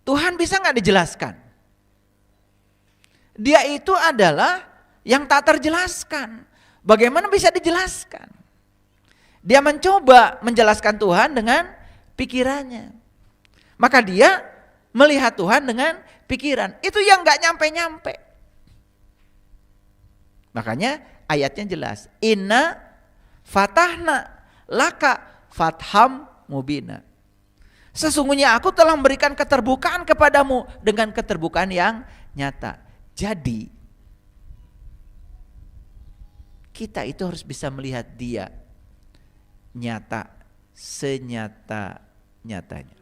Tuhan bisa nggak dijelaskan? Dia itu adalah yang tak terjelaskan. Bagaimana bisa dijelaskan? Dia mencoba menjelaskan Tuhan dengan pikirannya. Maka dia melihat Tuhan dengan pikiran. Itu yang nggak nyampe-nyampe. Makanya ayatnya jelas. Inna fatahna laka fatham mubina. Sesungguhnya aku telah memberikan keterbukaan kepadamu dengan keterbukaan yang nyata. Jadi kita itu harus bisa melihat dia nyata, senyata-nyatanya.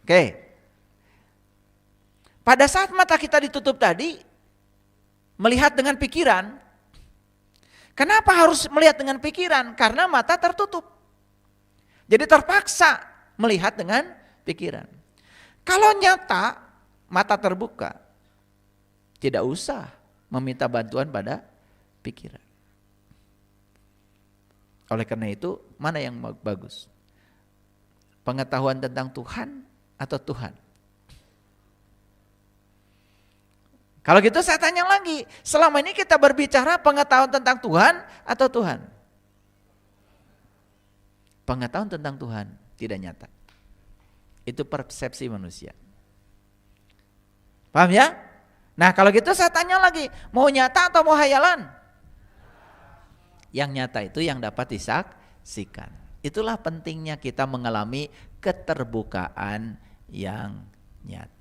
Oke. Pada saat mata kita ditutup tadi, melihat dengan pikiran. Kenapa harus melihat dengan pikiran? Karena mata tertutup. Jadi terpaksa melihat dengan pikiran. Kalau nyata, mata terbuka, tidak usah meminta bantuan pada pikiran. Oleh karena itu, mana yang bagus? Pengetahuan tentang Tuhan atau Tuhan? Kalau gitu saya tanya lagi, selama ini kita berbicara pengetahuan tentang Tuhan atau Tuhan? Pengetahuan tentang Tuhan tidak nyata. Itu persepsi manusia. Paham ya? Nah kalau gitu saya tanya lagi, mau nyata atau mau hayalan? Yang nyata itu yang dapat disaksikan. Itulah pentingnya kita mengalami keterbukaan yang nyata.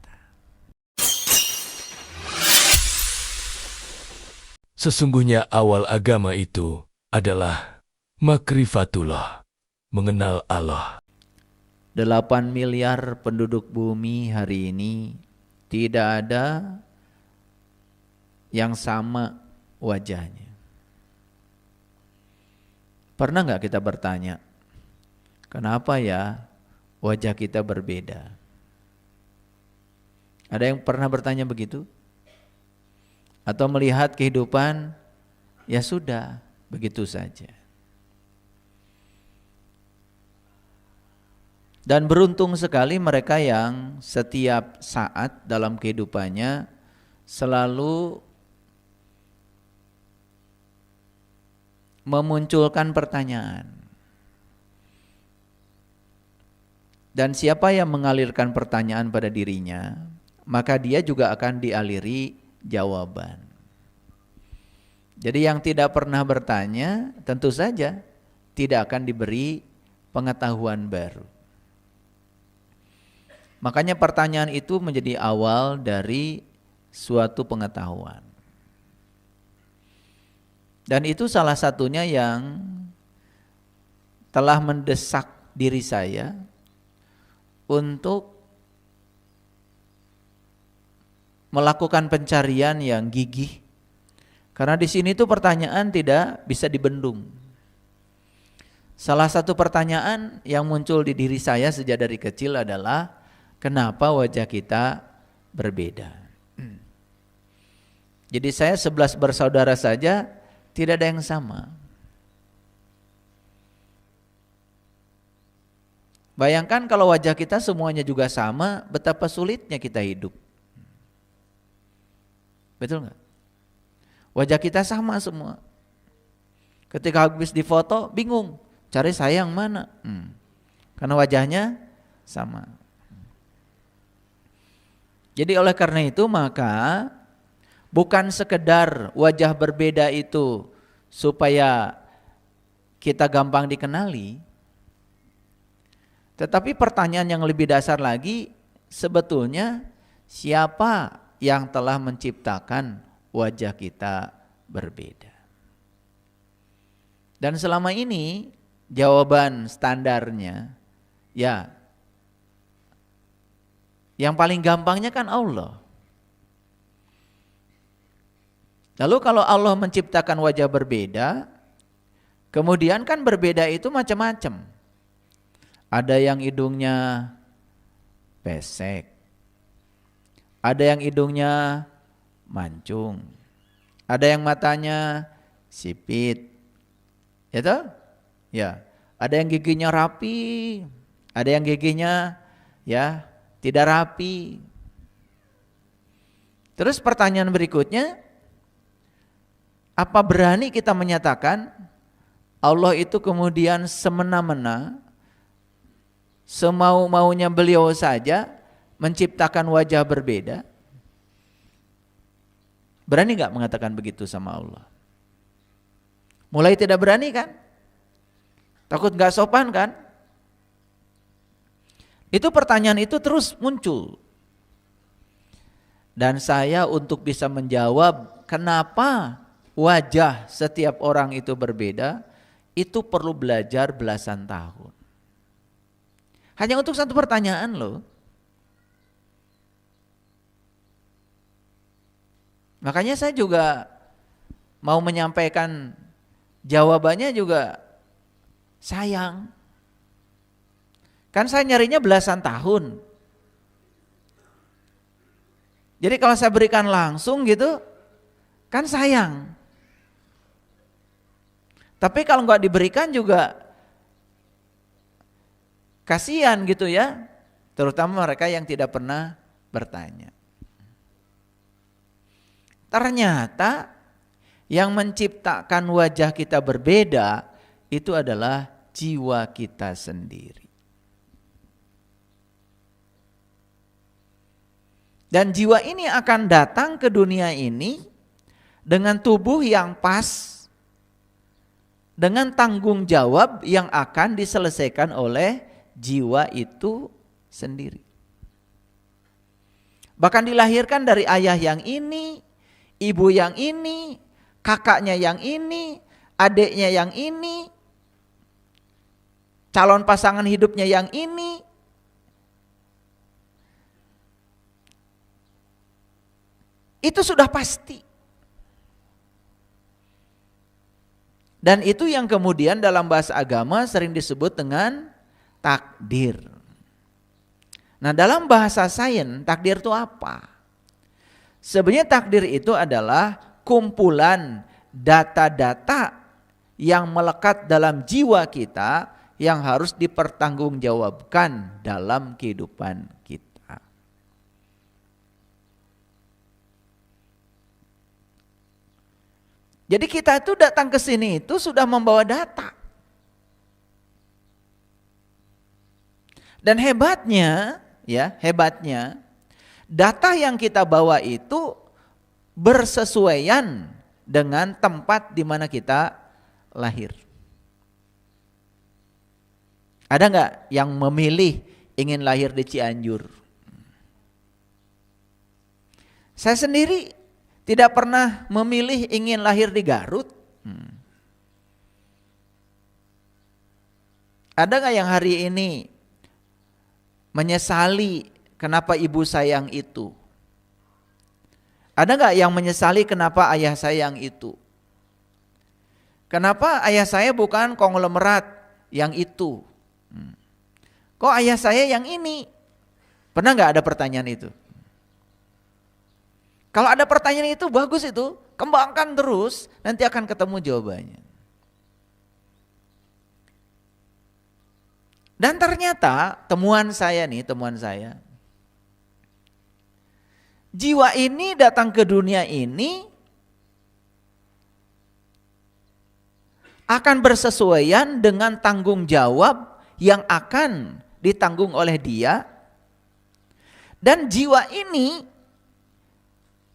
Sesungguhnya awal agama itu adalah makrifatullah, mengenal Allah. 8 miliar penduduk bumi hari ini tidak ada yang sama wajahnya. Pernah nggak kita bertanya, kenapa ya wajah kita berbeda? Ada yang pernah bertanya begitu? Atau melihat kehidupan, ya sudah, begitu saja. Dan beruntung sekali mereka yang setiap saat dalam kehidupannya selalu memunculkan pertanyaan. Dan siapa yang mengalirkan pertanyaan pada dirinya, maka dia juga akan dialiri jawaban. Jadi yang tidak pernah bertanya tentu saja tidak akan diberi pengetahuan baru. Makanya pertanyaan itu menjadi awal dari suatu pengetahuan. Dan itu salah satunya yang telah mendesak diri saya untuk melakukan pencarian yang gigih. Karena di sini tuh pertanyaan tidak bisa dibendung. Salah satu pertanyaan yang muncul di diri saya sejak dari kecil adalah kenapa wajah kita berbeda. Jadi saya 11 bersaudara saja tidak ada yang sama. Bayangkan kalau wajah kita semuanya juga sama, betapa sulitnya kita hidup. Betul nggak? Wajah kita sama semua. Ketika habis difoto bingung, cari saya yang mana? Karena wajahnya sama. Jadi oleh karena itu maka bukan sekedar wajah berbeda itu supaya kita gampang dikenali, tetapi pertanyaan yang lebih dasar lagi sebetulnya siapa yang telah menciptakan wajah kita berbeda. Dan selama ini jawaban standarnya ya yang paling gampangnya kan Allah. Lalu kalau Allah menciptakan wajah berbeda, kemudian kan berbeda itu macam-macam. Ada yang hidungnya pesek, ada yang hidungnya mancung, ada yang matanya sipit, ya toh? Ya, ada yang giginya rapi, ada yang giginya ya, tidak rapi. Terus pertanyaan berikutnya, apa berani kita menyatakan Allah itu kemudian semena-mena, semau-maunya beliau saja menciptakan wajah berbeda? Berani gak mengatakan begitu sama Allah? Mulai tidak berani kan? Takut gak sopan kan? Itu pertanyaan itu terus muncul. Dan saya untuk bisa menjawab kenapa wajah setiap orang itu berbeda, itu perlu belajar belasan tahun. Hanya untuk satu pertanyaan loh. Makanya saya juga mau menyampaikan jawabannya juga sayang. Kan saya nyarinya belasan tahun. Jadi kalau saya berikan langsung gitu, kan sayang. Tapi kalau nggak diberikan juga kasihan gitu ya. Terutama mereka yang tidak pernah bertanya. Ternyata yang menciptakan wajah kita berbeda itu adalah jiwa kita sendiri. Dan jiwa ini akan datang ke dunia ini dengan tubuh yang pas, dengan tanggung jawab yang akan diselesaikan oleh jiwa itu sendiri. Bahkan dilahirkan dari ayah yang ini, ibu yang ini, kakaknya yang ini, adiknya yang ini, calon pasangan hidupnya yang ini. Itu sudah pasti. Dan itu yang kemudian dalam bahasa agama sering disebut dengan takdir. Nah, dalam bahasa sains, takdir itu apa? Sebenarnya takdir itu adalah kumpulan data-data yang melekat dalam jiwa kita yang harus dipertanggungjawabkan dalam kehidupan kita. Jadi kita itu datang ke sini itu sudah membawa data. Dan hebatnya, data yang kita bawa itu bersesuaian dengan tempat di mana kita lahir. Ada nggak yang memilih ingin lahir di Cianjur? Saya sendiri tidak pernah memilih ingin lahir di Garut. Ada nggak yang hari ini menyesali kenapa ibu saya yang itu? Ada nggak yang menyesali kenapa ayah saya yang itu? Kenapa ayah saya bukan konglomerat yang itu? Kok ayah saya yang ini? Pernah nggak ada pertanyaan itu? Kalau ada pertanyaan itu bagus itu, kembangkan terus, nanti akan ketemu jawabannya. Dan ternyata temuan saya, jiwa ini datang ke dunia ini akan bersesuaian dengan tanggung jawab yang akan ditanggung oleh dia. Dan jiwa ini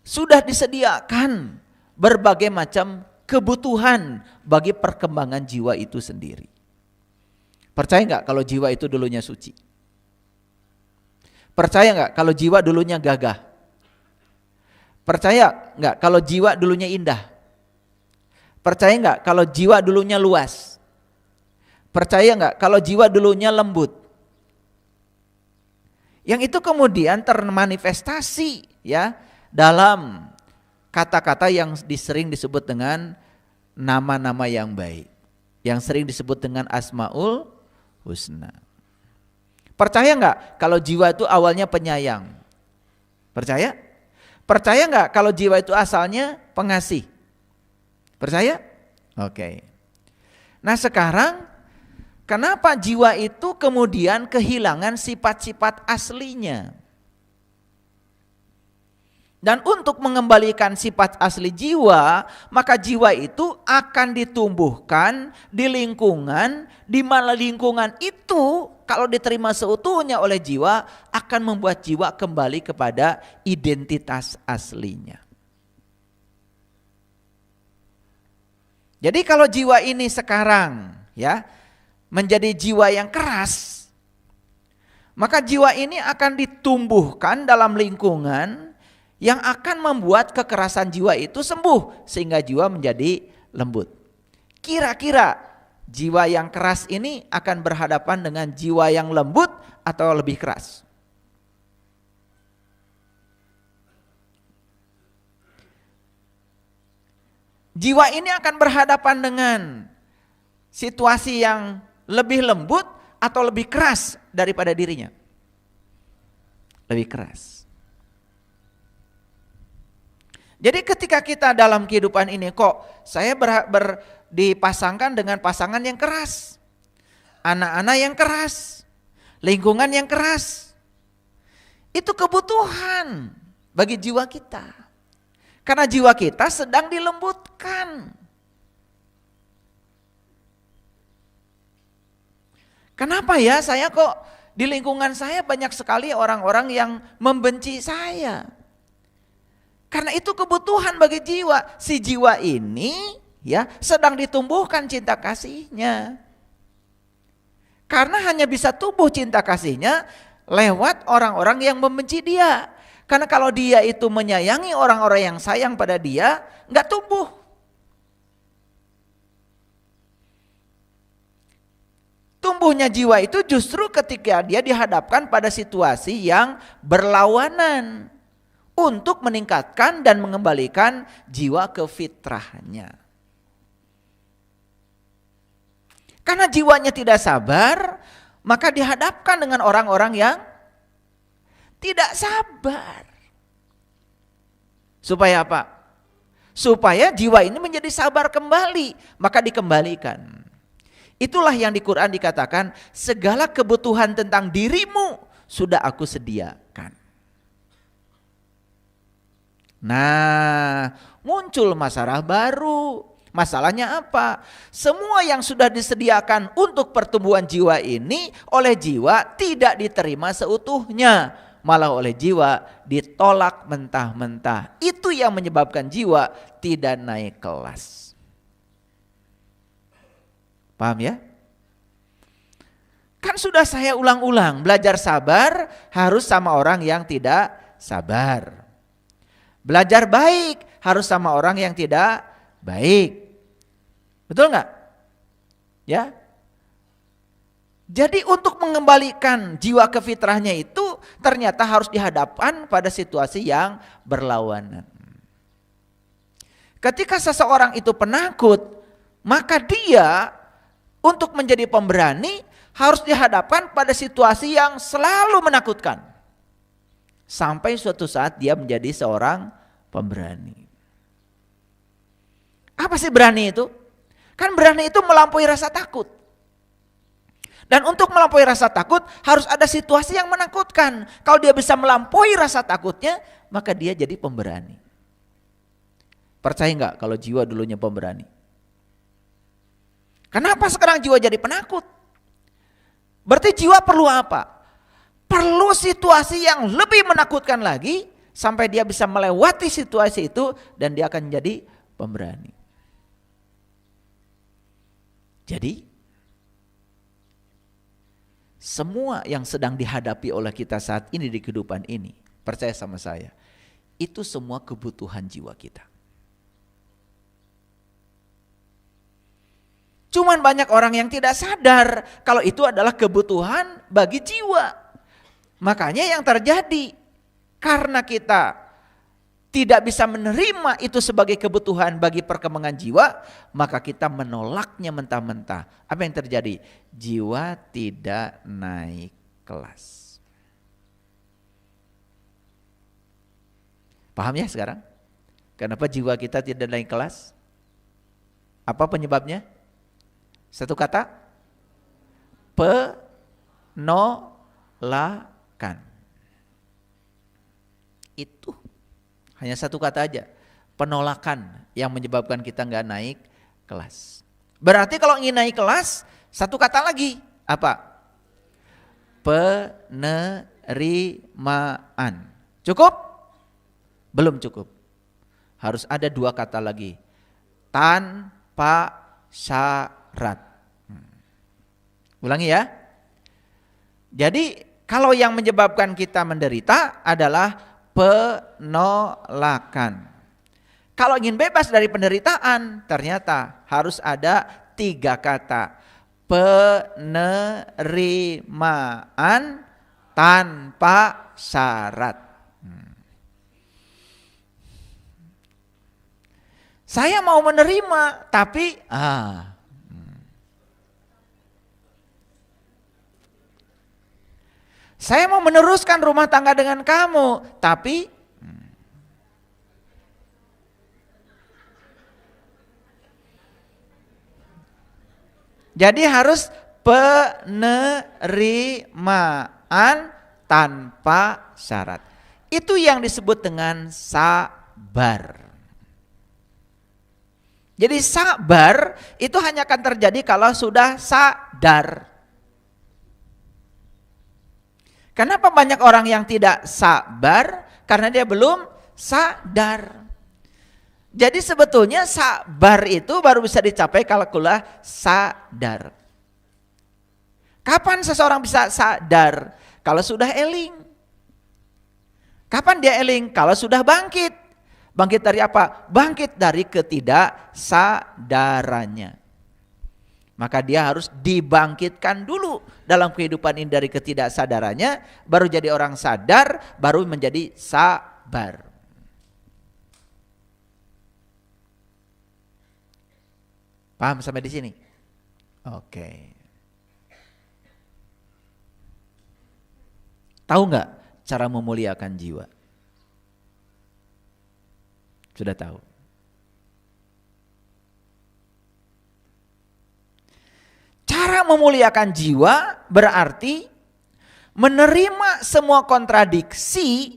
sudah disediakan berbagai macam kebutuhan bagi perkembangan jiwa itu sendiri. Percaya nggak kalau jiwa itu dulunya suci? Percaya nggak kalau jiwa dulunya gagah? Percaya nggak kalau jiwa dulunya indah? Percaya nggak kalau jiwa dulunya luas? Percaya nggak kalau jiwa dulunya lembut? Yang itu kemudian termanifestasi ya dalam kata-kata yang sering disebut dengan nama-nama yang baik, yang sering disebut dengan Asmaul Husna. Percaya nggak kalau jiwa itu awalnya penyayang? Percaya? Percaya nggak kalau jiwa itu asalnya pengasih? Percaya? Oke. Nah sekarang Kenapa jiwa itu kemudian kehilangan sifat-sifat aslinya? Dan untuk mengembalikan sifat asli jiwa, maka jiwa itu akan ditumbuhkan di lingkungan, di mana lingkungan itu kalau diterima seutuhnya oleh jiwa akan membuat jiwa kembali kepada identitas aslinya. Jadi kalau jiwa ini sekarang ya menjadi jiwa yang keras, maka jiwa ini akan ditumbuhkan dalam lingkungan yang akan membuat kekerasan jiwa itu sembuh sehingga jiwa menjadi lembut. Kira-kira jiwa yang keras ini akan berhadapan dengan jiwa yang lembut atau lebih keras? Jiwa ini akan berhadapan dengan situasi yang lebih lembut atau lebih keras daripada dirinya? Lebih keras. Jadi ketika kita dalam kehidupan ini kok saya dipasangkan dengan pasangan yang keras, anak-anak yang keras, lingkungan yang keras, itu kebutuhan bagi jiwa kita. Karena jiwa kita sedang dilembutkan. Kenapa ya saya kok di lingkungan saya banyak sekali orang-orang yang membenci saya? Karena itu kebutuhan bagi jiwa. Si jiwa ini ya sedang ditumbuhkan cinta kasihnya. Karena hanya bisa tumbuh cinta kasihnya lewat orang-orang yang membenci dia. Karena kalau dia itu menyayangi orang-orang yang sayang pada dia, nggak tumbuh. Tumbuhnya jiwa itu justru ketika dia dihadapkan pada situasi yang berlawanan. Untuk meningkatkan dan mengembalikan jiwa ke fitrahnya. Karena jiwanya tidak sabar, maka dihadapkan dengan orang-orang yang tidak sabar. Supaya apa? Supaya jiwa ini menjadi sabar kembali, maka dikembalikan. Itulah yang di Quran dikatakan, segala kebutuhan tentang dirimu sudah aku sediakan. Nah, muncul masalah baru. Masalahnya apa? Semua yang sudah disediakan untuk pertumbuhan jiwa ini oleh jiwa tidak diterima seutuhnya. Malah oleh jiwa ditolak mentah-mentah. Itu yang menyebabkan jiwa tidak naik kelas. Paham ya? Kan sudah saya ulang-ulang, belajar sabar harus sama orang yang tidak sabar. Belajar baik harus sama orang yang tidak baik. Betul nggak? Ya. Jadi untuk mengembalikan jiwa ke fitrahnya itu ternyata harus dihadapkan pada situasi yang berlawanan. Ketika seseorang itu penakut, maka dia untuk menjadi pemberani harus dihadapkan pada situasi yang selalu menakutkan. Sampai suatu saat dia menjadi seorang pemberani. Apa sih berani itu? Kan berani itu melampaui rasa takut. Dan untuk melampaui rasa takut harus ada situasi yang menakutkan. Kalau dia bisa melampaui rasa takutnya, maka dia jadi pemberani. Percaya nggak kalau jiwa dulunya pemberani? Kenapa sekarang jiwa jadi penakut? Berarti jiwa perlu apa? Perlu situasi yang lebih menakutkan lagi sampai dia bisa melewati situasi itu dan dia akan menjadi pemberani. Jadi semua yang sedang dihadapi oleh kita saat ini di kehidupan ini, percaya sama saya, itu semua kebutuhan jiwa kita. Cuman banyak orang yang tidak sadar kalau itu adalah kebutuhan bagi jiwa. Makanya yang terjadi karena kita tidak bisa menerima itu sebagai kebutuhan bagi perkembangan jiwa, maka kita menolaknya mentah-mentah. Apa yang terjadi? Jiwa tidak naik kelas. Paham ya sekarang? Kenapa jiwa kita tidak naik kelas? Apa penyebabnya? Satu kata? penolakan. Itu hanya satu kata aja, penolakan yang menyebabkan kita nggak naik kelas. Berarti kalau ingin naik kelas, satu kata lagi, apa? Penerimaan. Cukup? Belum cukup. Harus ada dua kata lagi, tanpa syarat. Ulangi ya. Jadi kalau yang menyebabkan kita menderita adalah penolakan. Kalau ingin bebas dari penderitaan, ternyata harus ada tiga kata, penerimaan tanpa syarat. Saya mau menerima, tapi saya mau meneruskan rumah tangga dengan kamu, tapi jadi harus penerimaan tanpa syarat. Itu yang disebut dengan sabar. Jadi sabar itu hanya akan terjadi kalau sudah sadar. Kenapa banyak orang yang tidak sabar? Karena dia belum sadar. Jadi sebetulnya sabar itu baru bisa dicapai kalau sudah sadar. Kapan seseorang bisa sadar? Kalau sudah eling. Kapan dia eling? Kalau sudah bangkit. Bangkit dari apa? Bangkit dari ketidaksadarannya. Maka dia harus dibangkitkan dulu dalam kehidupan ini dari ketidaksadarannya, baru jadi orang sadar, baru menjadi sabar. Paham sampai di sini? Oke. Tahu nggak cara memuliakan jiwa? Sudah tahu. Cara memuliakan jiwa berarti menerima semua kontradiksi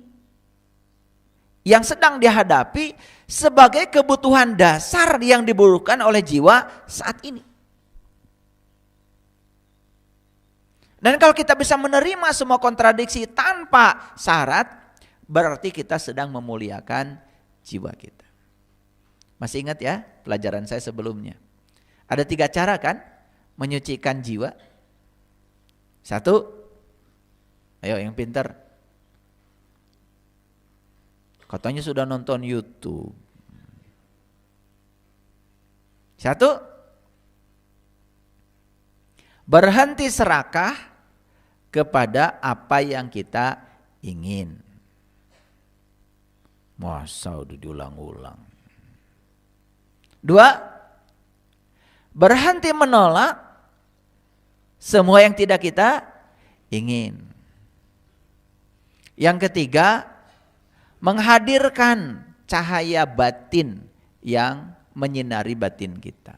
yang sedang dihadapi sebagai kebutuhan dasar yang dibutuhkan oleh jiwa saat ini. Dan kalau kita bisa menerima semua kontradiksi tanpa syarat, berarti kita sedang memuliakan jiwa kita. Masih ingat ya pelajaran saya sebelumnya? Ada 3 cara kan menyucikan jiwa. 1, ayo yang pintar. Katanya sudah nonton YouTube. 1, berhenti serakah kepada apa yang kita ingin. Masa udah diulang-ulang. 2, berhenti menolak semua yang tidak kita ingin. Yang ketiga, menghadirkan cahaya batin yang menyinari batin kita.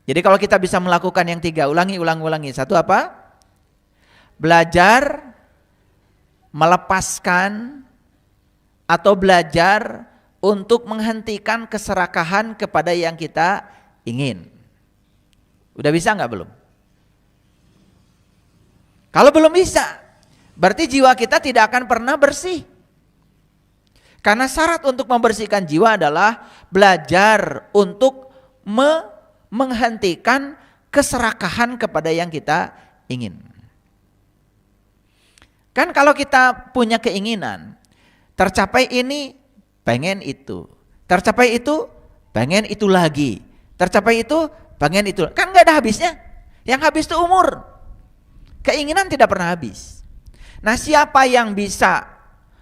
Jadi kalau kita bisa melakukan yang 3, ulangi. 1 apa? Belajar melepaskan atau belajar untuk menghentikan keserakahan kepada yang kita ingin. Udah bisa nggak belum? Kalau belum bisa, berarti jiwa kita tidak akan pernah bersih. Karena syarat untuk membersihkan jiwa adalah belajar untuk menghentikan keserakahan kepada yang kita ingin. Kan kalau kita punya keinginan, tercapai ini, pengen itu. Tercapai itu, pengen itu lagi. Tercapai itu, pengen itu. Kan gak ada habisnya. Yang habis itu umur. Keinginan tidak pernah habis. Nah, siapa yang bisa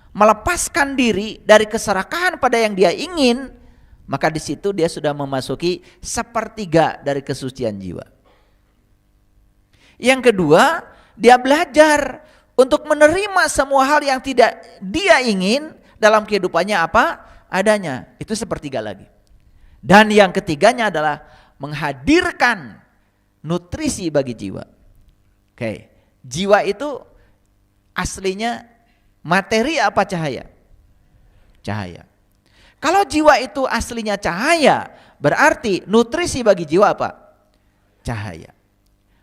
melepaskan diri dari keserakahan pada yang dia ingin, maka di situ dia sudah memasuki 1/3 dari kesucian jiwa. Yang kedua, dia belajar untuk menerima semua hal yang tidak dia ingin dalam kehidupannya apa adanya. Itu 1/3 lagi. Dan yang ketiganya adalah menghadirkan nutrisi bagi jiwa. Oke, jiwa itu aslinya materi apa cahaya? Cahaya. Kalau jiwa itu aslinya cahaya, berarti nutrisi bagi jiwa apa? Cahaya.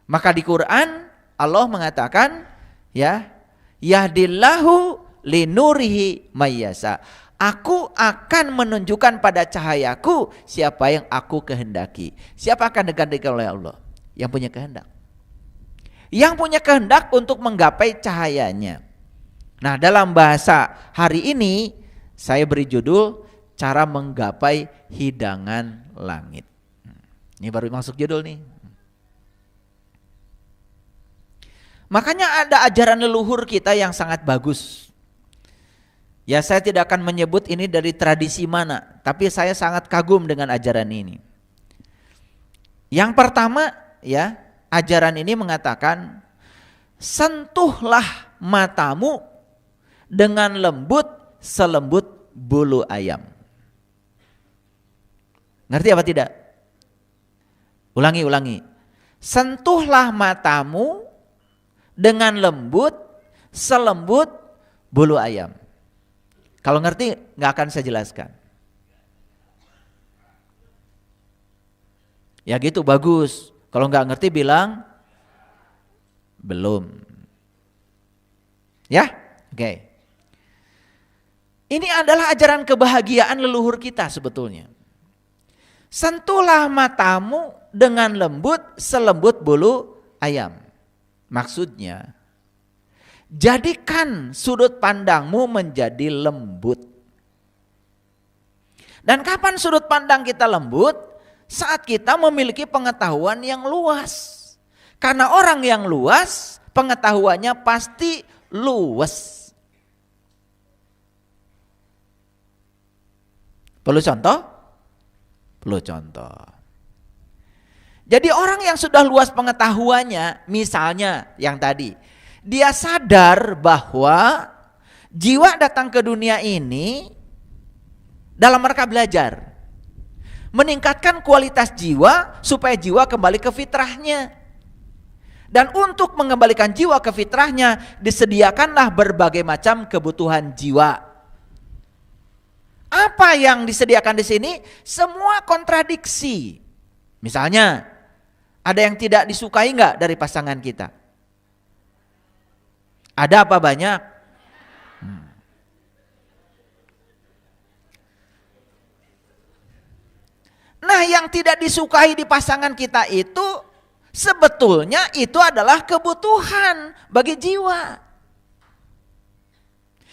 Maka di Quran Allah mengatakan, ya, yahdillahu linurihi mayyasa. Aku akan menunjukkan pada cahayaku siapa yang aku kehendaki. Siapa akan digantikan oleh Allah? Yang punya kehendak. Yang punya kehendak untuk menggapai cahayanya. Nah, dalam bahasa hari ini saya beri judul cara menggapai hidangan langit. Ini baru masuk judul nih. Makanya ada ajaran leluhur kita yang sangat bagus. Ya, saya tidak akan menyebut ini dari tradisi mana, tapi saya sangat kagum dengan ajaran ini. Yang pertama, ya, ajaran ini mengatakan, sentuhlah matamu dengan lembut selembut bulu ayam. Ngerti apa tidak? Ulangi. Sentuhlah matamu dengan lembut selembut bulu ayam. Kalau ngerti nggak akan saya jelaskan. Ya gitu, bagus. Kalau nggak ngerti bilang belum. Ya, oke. Ini adalah ajaran kebahagiaan leluhur kita sebetulnya. Sentuhlah matamu dengan lembut selembut bulu ayam. Maksudnya, jadikan sudut pandangmu menjadi lembut. Dan kapan sudut pandang kita lembut? Saat kita memiliki pengetahuan yang luas. Karena orang yang luas, pengetahuannya pasti luas. Perlu contoh? Perlu contoh. Jadi orang yang sudah luas pengetahuannya, misalnya yang tadi, dia sadar bahwa jiwa datang ke dunia ini dalam rangka belajar. Meningkatkan kualitas jiwa supaya jiwa kembali ke fitrahnya. Dan untuk mengembalikan jiwa ke fitrahnya, disediakanlah berbagai macam kebutuhan jiwa. Apa yang disediakan di sini? Semua kontradiksi. Misalnya, ada yang tidak disukai enggak dari pasangan kita? Ada apa banyak? Nah, yang tidak disukai di pasangan kita itu sebetulnya itu adalah kebutuhan bagi jiwa.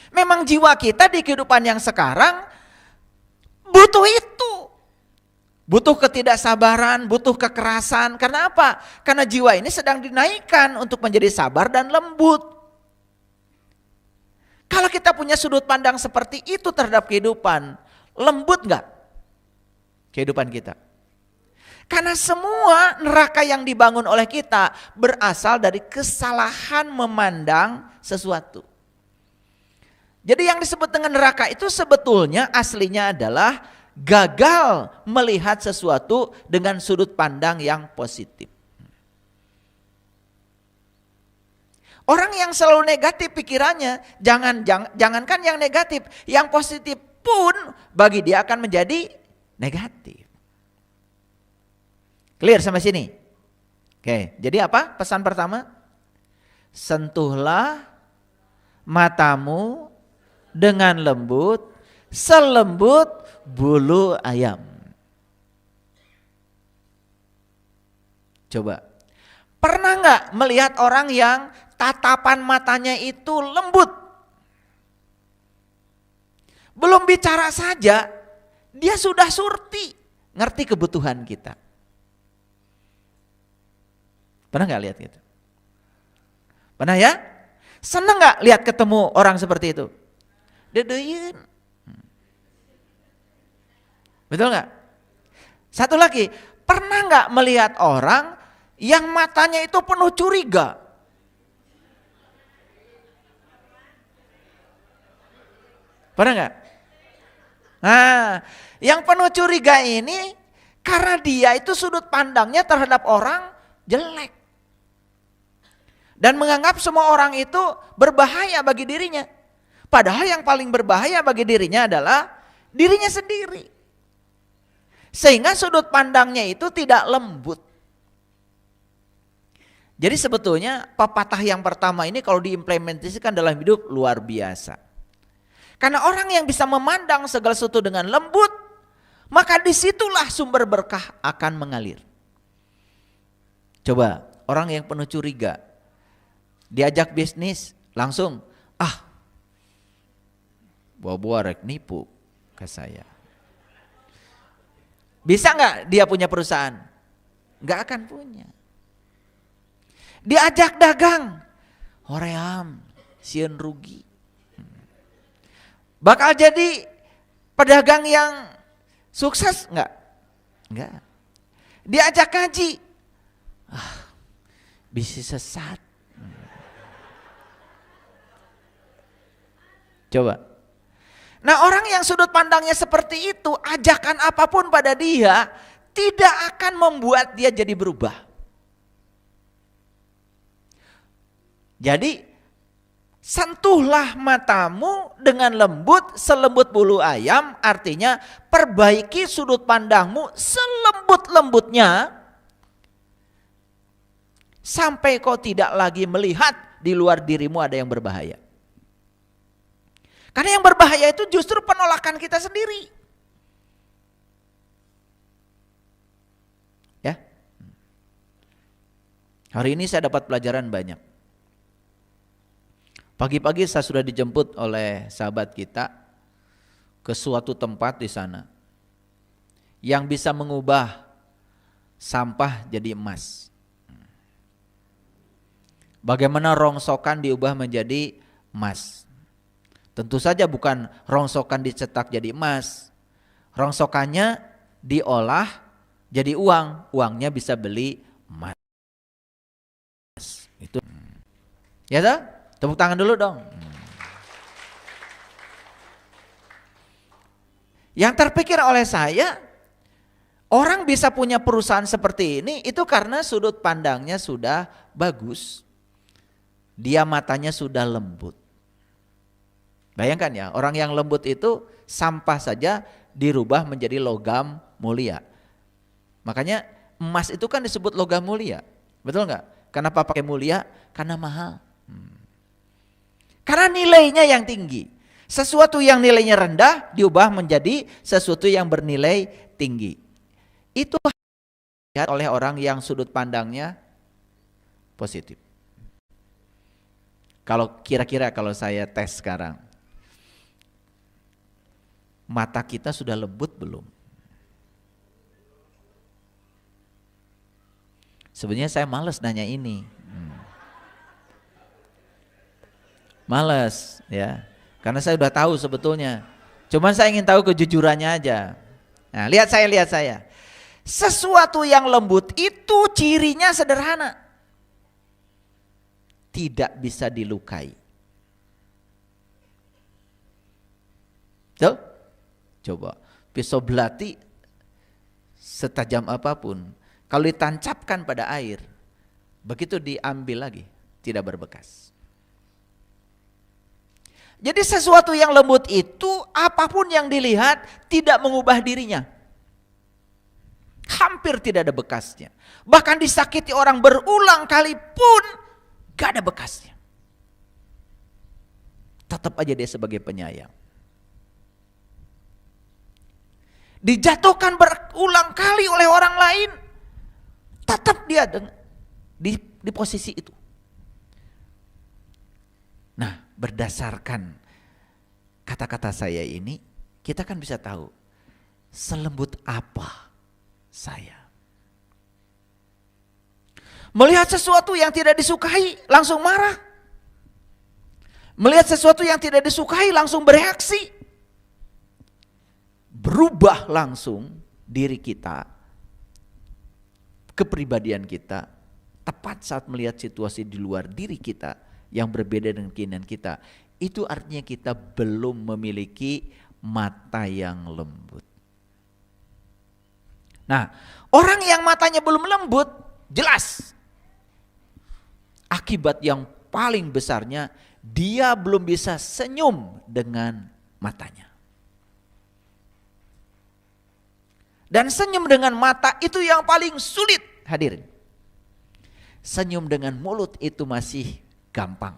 Memang jiwa kita di kehidupan yang sekarang butuh itu. Butuh ketidaksabaran, butuh kekerasan. Karena apa? Karena jiwa ini sedang dinaikkan untuk menjadi sabar dan lembut. Kalau kita punya sudut pandang seperti itu terhadap kehidupan, lembut enggak kehidupan kita? Karena semua neraka yang dibangun oleh kita berasal dari kesalahan memandang sesuatu. Jadi yang disebut dengan neraka itu sebetulnya aslinya adalah gagal melihat sesuatu dengan sudut pandang yang positif. Orang yang selalu negatif pikirannya, jangankan yang negatif, yang positif pun bagi dia akan menjadi negatif. Clear sampai sini? Oke, jadi apa pesan pertama? Sentuhlah matamu dengan lembut, selembut bulu ayam. Coba, pernah nggak melihat orang yang tatapan matanya itu lembut? Belum bicara saja, dia sudah surti, ngerti kebutuhan kita. Pernah nggak lihat gitu? Pernah ya? Seneng nggak lihat ketemu orang seperti itu? Dedein. Betul nggak? Satu lagi, pernah nggak melihat orang yang matanya itu penuh curiga? Pernah nggak? Nah, yang penuh curiga ini karena dia itu sudut pandangnya terhadap orang jelek. Dan menganggap semua orang itu berbahaya bagi dirinya. Padahal yang paling berbahaya bagi dirinya adalah dirinya sendiri. Sehingga sudut pandangnya itu tidak lembut. Jadi sebetulnya pepatah yang pertama ini kalau diimplementasikan dalam hidup luar biasa. Karena orang yang bisa memandang segala sesuatu dengan lembut, maka disitulah sumber berkah akan mengalir. Coba orang yang penuh curiga, diajak bisnis langsung, bawa-bawa rek nipu ke saya. Bisa nggak dia punya perusahaan? Nggak akan punya. Diajak dagang, hoream, sieun rugi. Bakal jadi pedagang yang sukses enggak? Enggak. Diajak ngaji, bisnis sesat. Coba. Nah, orang yang sudut pandangnya seperti itu, ajakan apapun pada dia tidak akan membuat dia jadi berubah. Jadi sentuhlah matamu dengan lembut selembut bulu ayam, artinya perbaiki sudut pandangmu selembut-lembutnya sampai kau tidak lagi melihat di luar dirimu ada yang berbahaya. Karena yang berbahaya itu justru penolakan kita sendiri. Ya. Hari ini saya dapat pelajaran banyak. Pagi-pagi saya sudah dijemput oleh sahabat kita ke suatu tempat di sana yang bisa mengubah sampah jadi emas. Bagaimana rongsokan diubah menjadi emas? Tentu saja bukan rongsokan dicetak jadi emas. Rongsokannya diolah jadi uang. Uangnya bisa beli emas. Itu. Ya toh? Tepuk tangan dulu dong. Yang terpikir oleh saya, orang bisa punya perusahaan seperti ini itu karena sudut pandangnya sudah bagus. Dia matanya sudah lembut. Bayangkan ya, orang yang lembut itu sampah saja dirubah menjadi logam mulia. Makanya emas itu kan disebut logam mulia. Betul enggak? Kenapa pakai mulia? Karena mahal. Karena nilainya yang tinggi. Sesuatu yang nilainya rendah diubah menjadi sesuatu yang bernilai tinggi. Itu dilihat oleh orang yang sudut pandangnya positif. Kalau kira-kira kalau saya tes sekarang, mata kita sudah lembut belum? Sebenarnya saya malas nanya ini. Malas ya, karena saya sudah tahu sebetulnya. Cuman saya ingin tahu kejujurannya aja. Nah, lihat saya. Sesuatu yang lembut itu cirinya sederhana. Tidak bisa dilukai. Tuh, coba pisau belati setajam apapun, kalau ditancapkan pada air, begitu diambil lagi tidak berbekas. Jadi sesuatu yang lembut itu apapun yang dilihat tidak mengubah dirinya. Hampir tidak ada bekasnya. Bahkan disakiti orang berulang kali pun gak ada bekasnya. Tetap aja dia sebagai penyayang. Dijatuhkan berulang kali oleh orang lain, tetap dia di posisi itu. Nah, berdasarkan kata-kata saya ini, kita kan bisa tahu selembut apa saya. Melihat sesuatu yang tidak disukai langsung marah. Melihat sesuatu yang tidak disukai langsung bereaksi. Berubah langsung diri kita, kepribadian kita, tepat saat melihat situasi di luar diri kita yang berbeda dengan keinginan kita. Itu artinya kita belum memiliki mata yang lembut. Nah, orang yang matanya belum lembut jelas. Akibat yang paling besarnya, dia belum bisa senyum dengan matanya. Dan senyum dengan mata itu yang paling sulit, hadirin. Senyum dengan mulut itu masih gampang.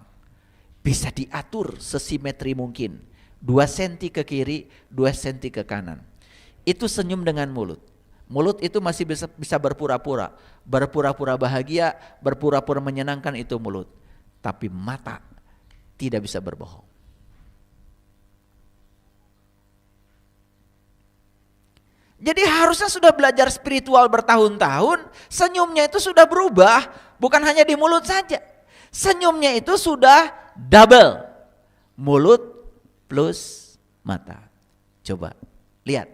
Bisa diatur sesimetri mungkin. 2 senti ke kiri, 2 senti ke kanan. Itu senyum dengan mulut. Mulut itu masih bisa berpura-pura. Berpura-pura bahagia, berpura-pura menyenangkan, itu mulut. Tapi mata tidak bisa berbohong. Jadi harusnya sudah belajar spiritual bertahun-tahun, senyumnya itu sudah berubah, bukan hanya di mulut saja. Senyumnya itu sudah double, mulut plus mata. Coba lihat,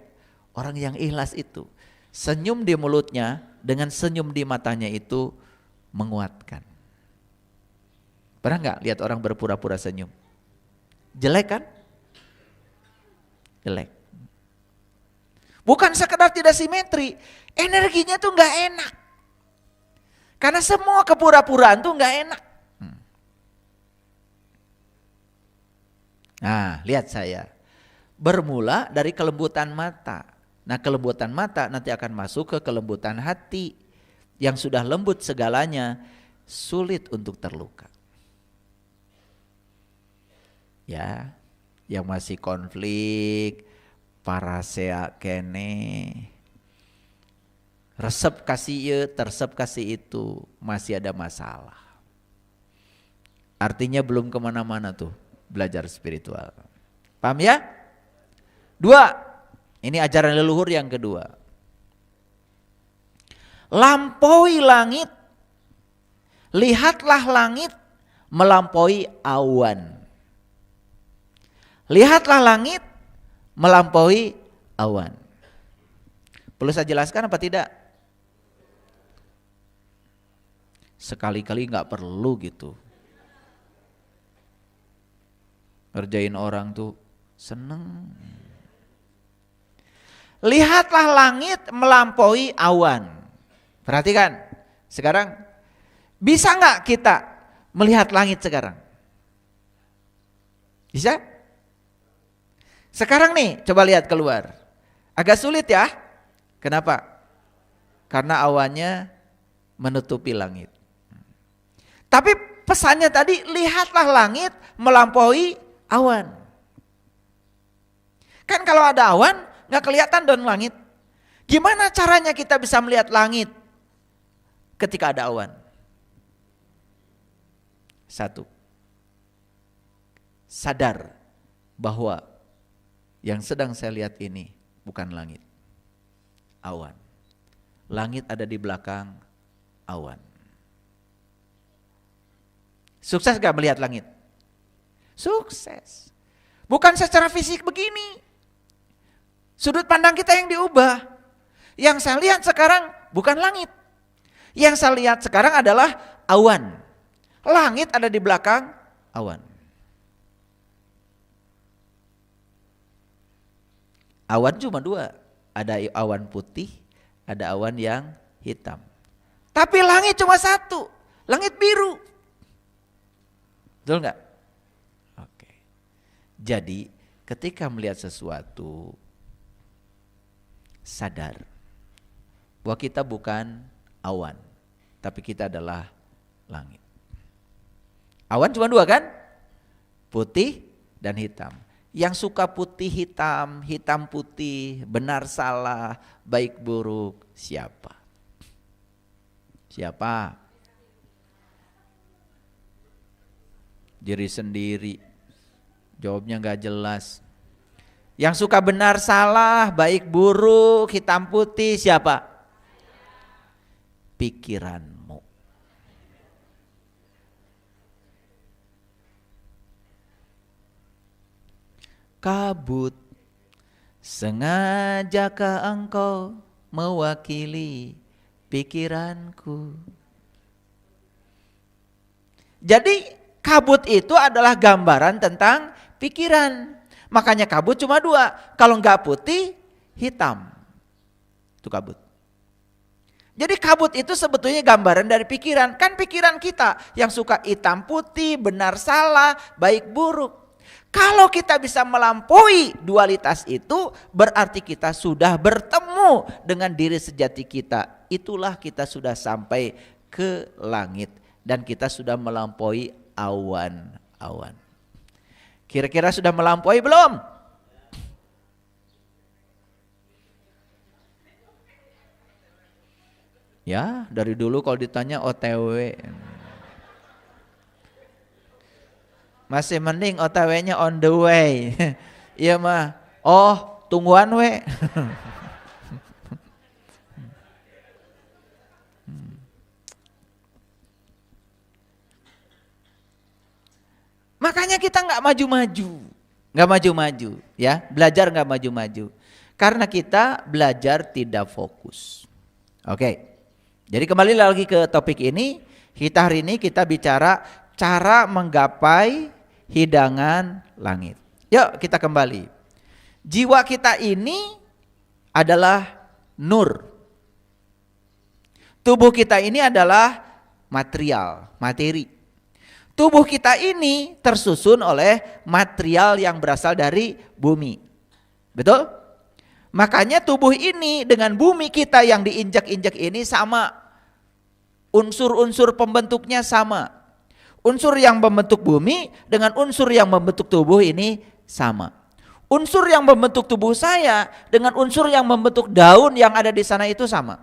orang yang ikhlas itu, senyum di mulutnya dengan senyum di matanya itu menguatkan. Pernah nggak lihat orang berpura-pura senyum? Jelek kan? Jelek. Bukan sekedar tidak simetri, energinya tuh nggak enak. Karena semua kepura-puraan tuh nggak enak. Nah, lihat saya. Bermula dari kelembutan mata. Nah, kelembutan mata nanti akan masuk ke kelembutan hati. Yang sudah lembut segalanya, sulit untuk terluka. Ya, yang masih konflik, parasea kene, resep kasih ye, tersep kasih itu, masih ada masalah. Artinya belum kemana-mana tuh belajar spiritual. Paham ya? 2, ini ajaran leluhur yang kedua. Lampaui langit, lihatlah langit melampaui awan. Lihatlah langit melampaui awan. Perlu saya jelaskan apa tidak? Sekali-kali nggak perlu gitu. Ngerjain orang tuh seneng. Lihatlah langit melampaui awan. Perhatikan, sekarang bisa nggak kita melihat langit sekarang? Bisa? Sekarang nih, coba lihat keluar. Agak sulit ya. Kenapa? Karena awannya menutupi langit. Tapi pesannya tadi, lihatlah langit melampaui awan. Kan kalau ada awan, nggak kelihatan dong langit. Gimana caranya kita bisa melihat langit ketika ada awan? 1, sadar bahwa yang sedang saya lihat ini bukan langit, awan. Langit ada di belakang awan. Sukses gak melihat langit? Sukses. Bukan secara fisik begini. Sudut pandang kita yang diubah. Yang saya lihat sekarang bukan langit. Yang saya lihat sekarang adalah awan. Langit ada di belakang awan. Awan cuma 2, ada awan putih, ada awan yang hitam. Tapi langit cuma 1, langit biru. Betul nggak? Oke. Jadi ketika melihat sesuatu, sadar bahwa kita bukan awan, tapi kita adalah langit. Awan cuma 2 kan? Putih dan hitam. Yang suka putih hitam, hitam putih, benar salah, baik buruk, siapa? Siapa? Diri sendiri. Jawabnya gak jelas. Yang suka benar salah, baik buruk, hitam putih, siapa? Pikiranmu. Kabut, sengajakah engkau mewakili pikiranku? Jadi kabut itu adalah gambaran tentang pikiran. Makanya kabut cuma 2, kalau enggak putih, hitam. Itu kabut. Jadi kabut itu sebetulnya gambaran dari pikiran. Kan pikiran kita yang suka hitam putih, benar salah, baik buruk. Kalau kita bisa melampaui dualitas itu, berarti kita sudah bertemu dengan diri sejati kita. Itulah kita sudah sampai ke langit. Dan kita sudah melampaui awan-awan. Kira-kira sudah melampaui belum? Ya, dari dulu kalau ditanya OTW. Masih mending OTW-nya on the way. Iya mah. Oh, tungguan we. Makanya kita nggak maju-maju, ya, belajar nggak maju-maju, karena kita belajar tidak fokus. Oke. Jadi kembali lagi ke topik ini, hari ini kita bicara cara menggapai hidangan langit. Yuk kita kembali. Jiwa kita ini adalah nur. Tubuh kita ini adalah material, materi. Tubuh kita ini tersusun oleh material yang berasal dari bumi. Betul? Makanya tubuh ini dengan bumi kita yang diinjak-injak ini sama. Unsur-unsur pembentuknya sama. Unsur yang membentuk bumi dengan unsur yang membentuk tubuh ini sama. Unsur yang membentuk tubuh saya dengan unsur yang membentuk daun yang ada di sana itu sama.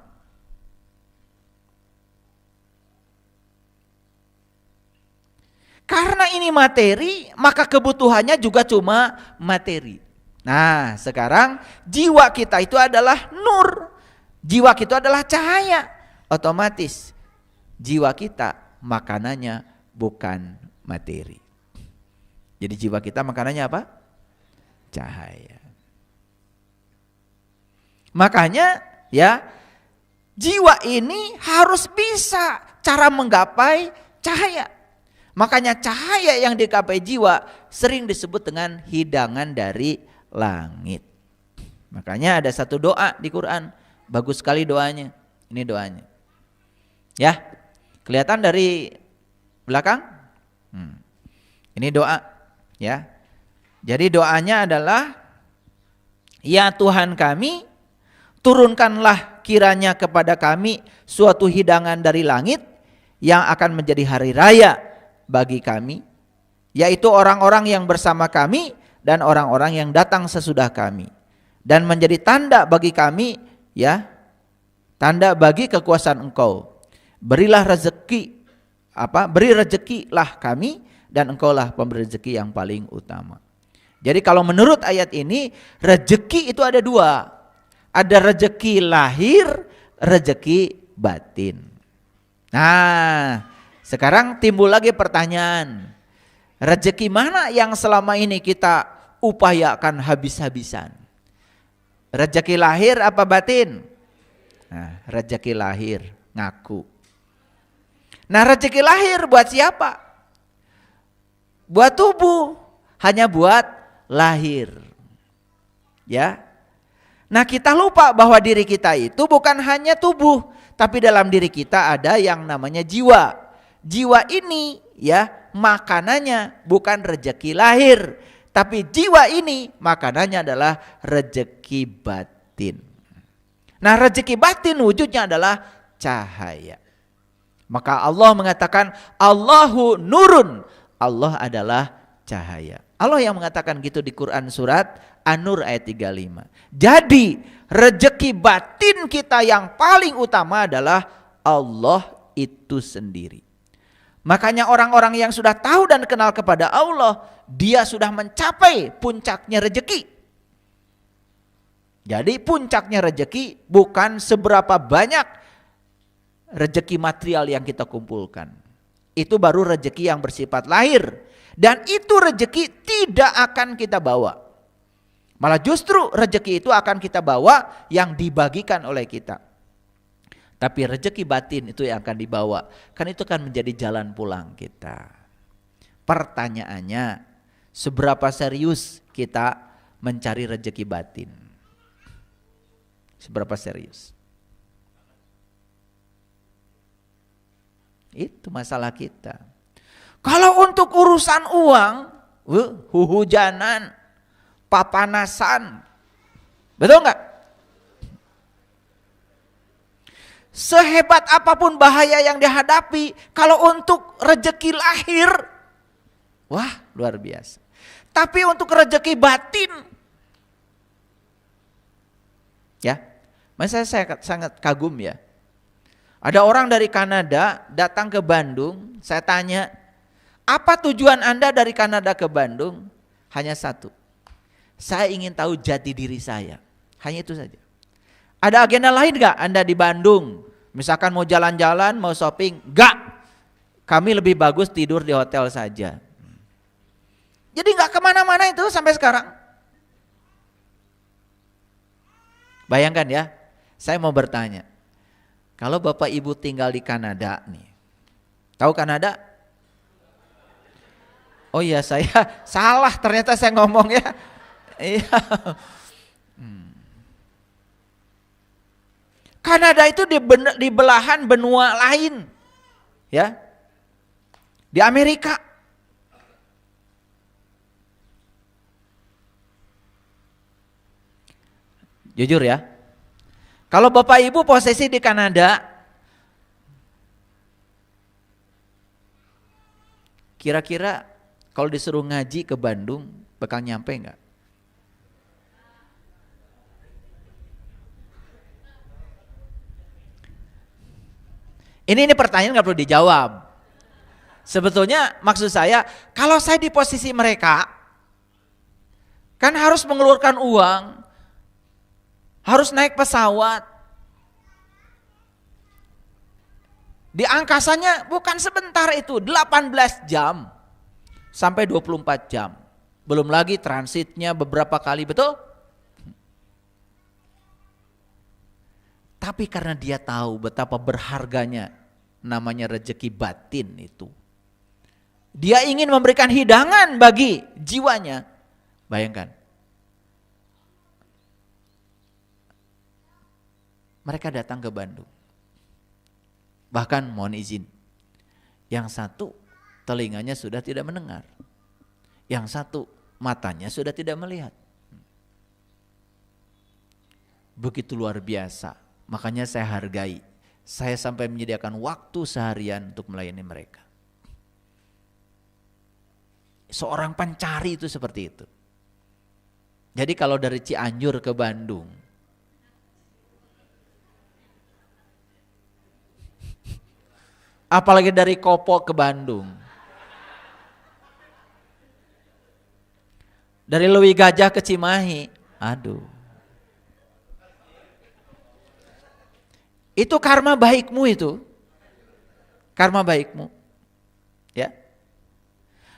Karena ini materi, maka kebutuhannya juga cuma materi. Nah, sekarang jiwa kita itu adalah nur. Jiwa kita adalah cahaya. Otomatis jiwa kita makanannya bukan materi. Jadi jiwa kita makanannya apa? Cahaya. Makanya ya, jiwa ini harus bisa cara menggapai cahaya. Makanya cahaya yang digapai jiwa sering disebut dengan hidangan dari langit. Makanya ada satu doa di Quran, bagus sekali doanya. Ini doanya. Ya, kelihatan dari belakang? Ini doa, ya. Jadi doanya adalah, ya Tuhan kami, turunkanlah kiranya kepada kami suatu hidangan dari langit yang akan menjadi hari raya bagi kami, yaitu orang-orang yang bersama kami dan orang-orang yang datang sesudah kami, dan menjadi tanda bagi kami, ya, tanda bagi kekuasaan Engkau. Berilah rezeki, beri rezekilah kami, dan Engkaulah pemberi rezeki yang paling utama. Jadi kalau menurut ayat ini, rezeki itu ada dua. Ada rezeki lahir, rezeki batin. Nah, sekarang timbul lagi pertanyaan. Rezeki mana yang selama ini kita upayakan habis-habisan? Rezeki lahir apa batin? Nah, rezeki lahir, ngaku. Nah, rezeki lahir buat siapa? Buat tubuh, hanya buat lahir. Ya. Nah, kita lupa bahwa diri kita itu bukan hanya tubuh, tapi dalam diri kita ada yang namanya jiwa. Jiwa ini ya makanannya bukan rezeki lahir, tapi jiwa ini makanannya adalah rezeki batin. Nah, rezeki batin wujudnya adalah cahaya. Maka Allah mengatakan Allahu nurun, Allah adalah cahaya. Allah yang mengatakan gitu di Quran surat An-Nur ayat 35. Jadi rezeki batin kita yang paling utama adalah Allah itu sendiri. Makanya orang-orang yang sudah tahu dan kenal kepada Allah, dia sudah mencapai puncaknya rezeki. Jadi puncaknya rezeki bukan seberapa banyak rezeki material yang kita kumpulkan. Itu baru rezeki yang bersifat lahir. Dan itu rezeki tidak akan kita bawa. Malah justru rezeki itu akan kita bawa yang dibagikan oleh kita. Tapi rezeki batin itu yang akan dibawa. Kan itu kan menjadi jalan pulang kita. Pertanyaannya, seberapa serius kita mencari rezeki batin? Seberapa serius? Itu masalah kita. Kalau untuk urusan uang, huhujanan, papanasan, betul nggak? Sehebat apapun bahaya yang dihadapi, kalau untuk rezeki lahir, wah luar biasa. Tapi untuk rezeki batin, ya, saya sangat kagum ya. Ada orang dari Kanada datang ke Bandung, saya tanya, apa tujuan Anda dari Kanada ke Bandung? Hanya satu, saya ingin tahu jati diri saya, hanya itu saja. Ada agenda lain gak Anda di Bandung? Misalkan mau jalan-jalan, mau shopping? Gak, kami lebih bagus tidur di hotel saja. Jadi gak kemana-mana itu sampai sekarang. Bayangkan ya, saya mau bertanya, kalau Bapak Ibu tinggal di Kanada nih, tahu Kanada? Oh iya, saya salah ternyata saya ngomong ya. Iya. Kanada itu di belahan benua lain, ya, di Amerika. Jujur ya, kalau Bapak Ibu posisi di Kanada, kira-kira kalau disuruh ngaji ke Bandung, bakal nyampe nggak? Ini pertanyaan nggak perlu dijawab. Sebetulnya maksud saya, kalau saya di posisi mereka, kan harus mengeluarkan uang, harus naik pesawat. Di angkasanya bukan sebentar itu, 18 jam sampai 24 jam. Belum lagi transitnya beberapa kali, betul? Tapi karena dia tahu betapa berharganya namanya rezeki batin itu, dia ingin memberikan hidangan bagi jiwanya. Bayangkan, mereka datang ke Bandung. Bahkan mohon izin, yang satu telinganya sudah tidak mendengar, yang satu matanya sudah tidak melihat. Begitu luar biasa. Makanya saya hargai, saya sampai menyediakan waktu seharian untuk melayani mereka. Seorang pencari itu seperti itu. Jadi kalau dari Cianjur ke Bandung, apalagi dari Kopo ke Bandung, dari Lewi Gajah ke Cimahi, aduh. Itu karma baikmu itu. Karma baikmu. Ya.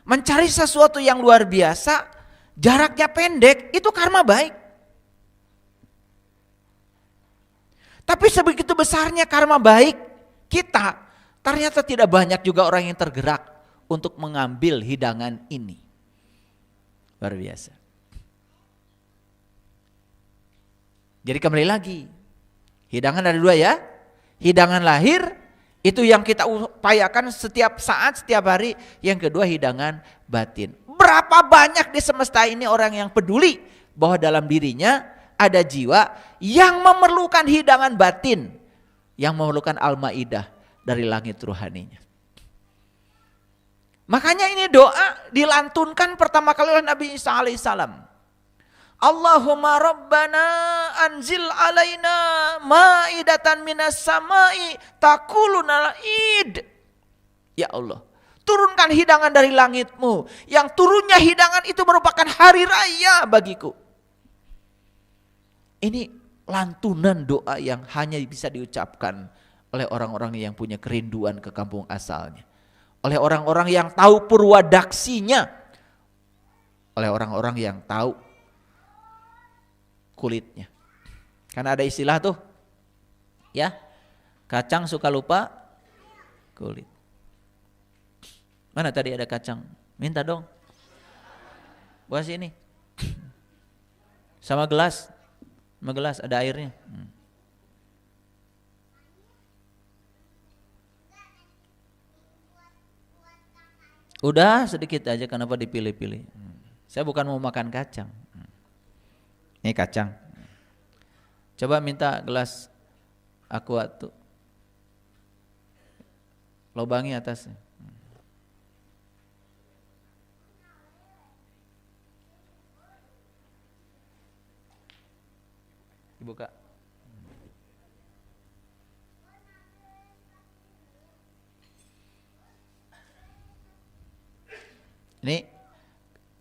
Mencari sesuatu yang luar biasa, jaraknya pendek, itu karma baik. Tapi sebegitu besarnya karma baik kita, ternyata tidak banyak juga orang yang tergerak untuk mengambil hidangan ini. Luar biasa. Jadi kembali lagi, hidangan ada dua ya. Hidangan lahir itu yang kita upayakan setiap saat, setiap hari. Yang kedua hidangan batin. Berapa banyak di semesta ini orang yang peduli bahwa dalam dirinya ada jiwa yang memerlukan hidangan batin, yang memerlukan al-maidah dari langit ruhaninya. Makanya ini doa dilantunkan pertama kali oleh Nabi Isa alaihissalam. Allahumma rabbana anzil alaina maidatan minas samai takuluna id. Ya Allah, turunkan hidangan dari langitmu. Yang turunnya hidangan itu merupakan hari raya bagiku. Ini lantunan doa yang hanya bisa diucapkan oleh orang-orang yang punya kerinduan ke kampung asalnya. Oleh orang-orang yang tahu purwadaksinya. Oleh orang-orang yang tahu kulitnya. Karena ada istilah tuh, ya, kacang suka lupa kulit. Mana tadi ada kacang? Minta dong. Buat sini. Sama gelas ada airnya. Udah sedikit aja, kenapa dipilih-pilih? Saya bukan mau makan kacang. Ini kacang. Coba minta gelas aqua tuh. Lobangi atasnya. Dibuka.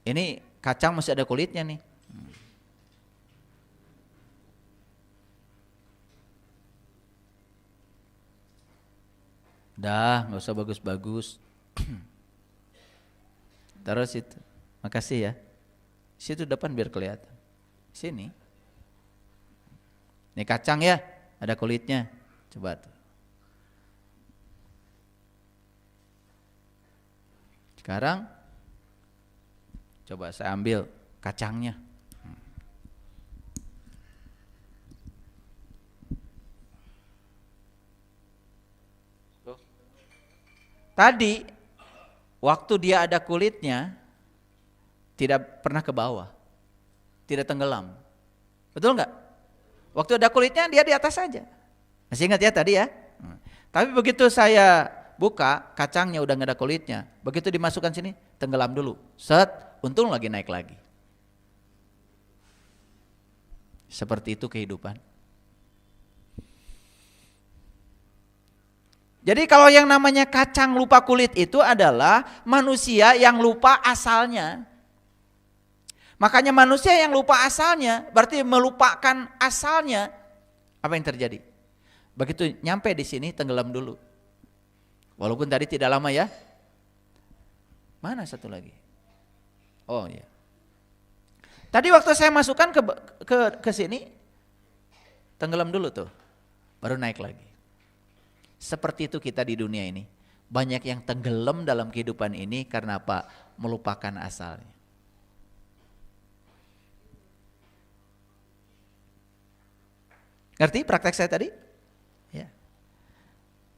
Ini kacang masih ada kulitnya nih. Dah, nggak usah bagus-bagus. Taruh situ. Makasih ya. Situ depan biar kelihatan. Sini. Ini kacang ya, ada kulitnya. Coba tuh. Sekarang coba saya ambil kacangnya. Tadi waktu dia ada kulitnya tidak pernah ke bawah, tidak tenggelam. Betul nggak? Waktu ada kulitnya dia di atas saja. Masih ingat ya tadi ya? Tapi begitu saya buka, kacangnya udah nggak ada kulitnya. Begitu dimasukkan sini, tenggelam dulu. Set, untung lagi naik lagi. Seperti itu kehidupan. Jadi kalau yang namanya kacang lupa kulit itu adalah manusia yang lupa asalnya. Makanya manusia yang lupa asalnya berarti melupakan asalnya. Apa yang terjadi? Begitu nyampe di sini tenggelam dulu. Walaupun tadi tidak lama ya. Mana satu lagi? Oh ya. Tadi waktu saya masukkan ke sini tenggelam dulu tuh. Baru naik lagi. Seperti itu kita di dunia ini. Banyak yang tenggelam dalam kehidupan ini karena apa? Melupakan asalnya. Ngerti praktek saya tadi? Ya.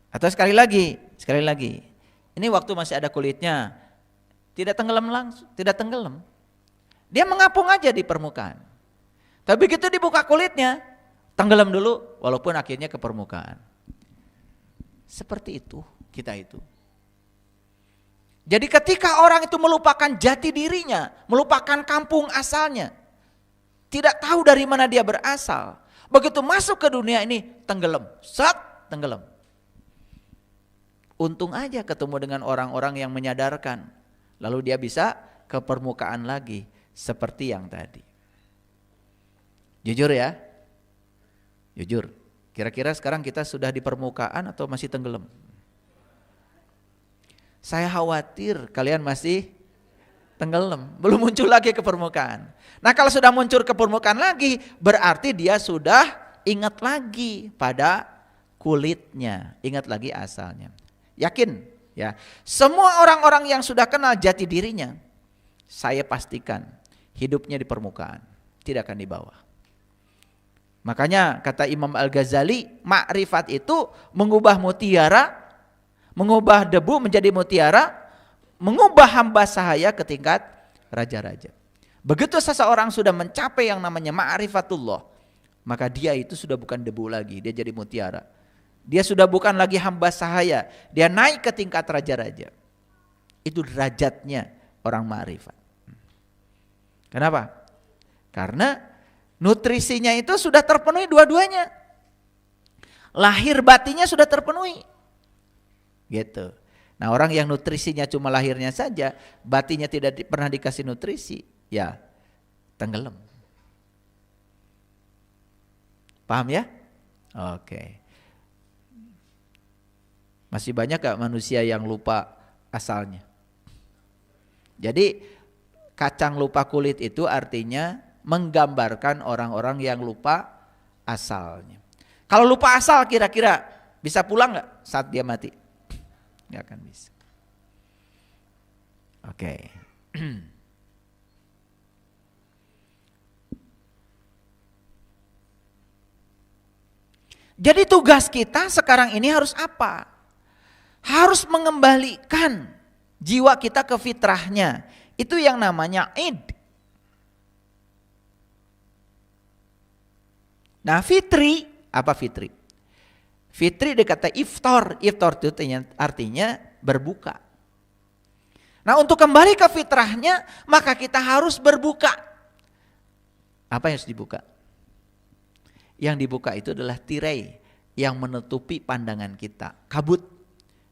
Atau sekali lagi. Ini waktu masih ada kulitnya. Tidak tenggelam langsung, tidak tenggelam. Dia mengapung aja di permukaan. Tapi begitu dibuka kulitnya, tenggelam dulu walaupun akhirnya ke permukaan. Seperti itu kita itu. Jadi ketika orang itu melupakan jati dirinya, melupakan kampung asalnya, tidak tahu dari mana dia berasal, begitu masuk ke dunia ini tenggelam, tenggelam. Untung aja ketemu dengan orang-orang yang menyadarkan, lalu dia bisa ke permukaan lagi seperti yang tadi. Jujur ya, jujur. Kira-kira sekarang kita sudah di permukaan atau masih tenggelam? Saya khawatir kalian masih tenggelam, belum muncul lagi ke permukaan. Nah kalau sudah muncul ke permukaan lagi, berarti dia sudah ingat lagi pada kulitnya, ingat lagi asalnya. Yakin ya, semua orang-orang yang sudah kenal jati dirinya, saya pastikan hidupnya di permukaan, tidak akan di bawah. Makanya kata Imam Al-Ghazali, makrifat itu mengubah mutiara, mengubah debu menjadi mutiara, mengubah hamba sahaya ke tingkat raja-raja. Begitu seseorang sudah mencapai yang namanya ma'rifatullah, maka dia itu sudah bukan debu lagi, dia jadi mutiara. Dia sudah bukan lagi hamba sahaya, dia naik ke tingkat raja-raja. Itu derajatnya orang ma'rifat. Kenapa? Karena nutrisinya itu sudah terpenuhi dua-duanya. Lahir batinnya sudah terpenuhi. Gitu. Nah orang yang nutrisinya cuma lahirnya saja, batinnya tidak pernah dikasih nutrisi, ya tenggelam. Paham ya? Oke. Masih banyak gak manusia yang lupa asalnya? Jadi kacang lupa kulit itu artinya menggambarkan orang-orang yang lupa asalnya. Kalau lupa asal kira-kira bisa pulang gak saat dia mati? Gak akan bisa. Oke. Jadi tugas kita sekarang ini harus apa? Harus mengembalikan jiwa kita ke fitrahnya. Itu yang namanya id. Nah fitri, apa fitri? Fitri dikata iftar. Iftar itu artinya berbuka. Nah untuk kembali ke fitrahnya, maka kita harus berbuka. Apa yang harus dibuka? Yang dibuka itu adalah tirai yang menutupi pandangan kita, kabut.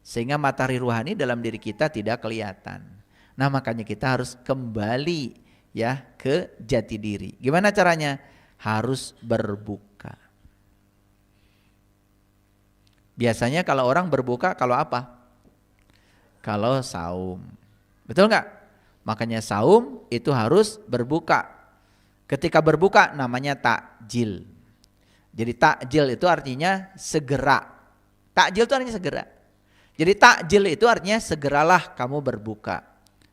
Sehingga matahari rohani dalam diri kita tidak kelihatan. Nah makanya kita harus kembali ya ke jati diri. Gimana caranya? Harus berbuka. Biasanya kalau orang berbuka kalau apa? Kalau saum. Betul nggak? Makanya saum itu harus berbuka. Ketika berbuka namanya takjil. Jadi takjil itu artinya segera. Takjil itu artinya segera. Jadi takjil itu artinya segeralah kamu berbuka.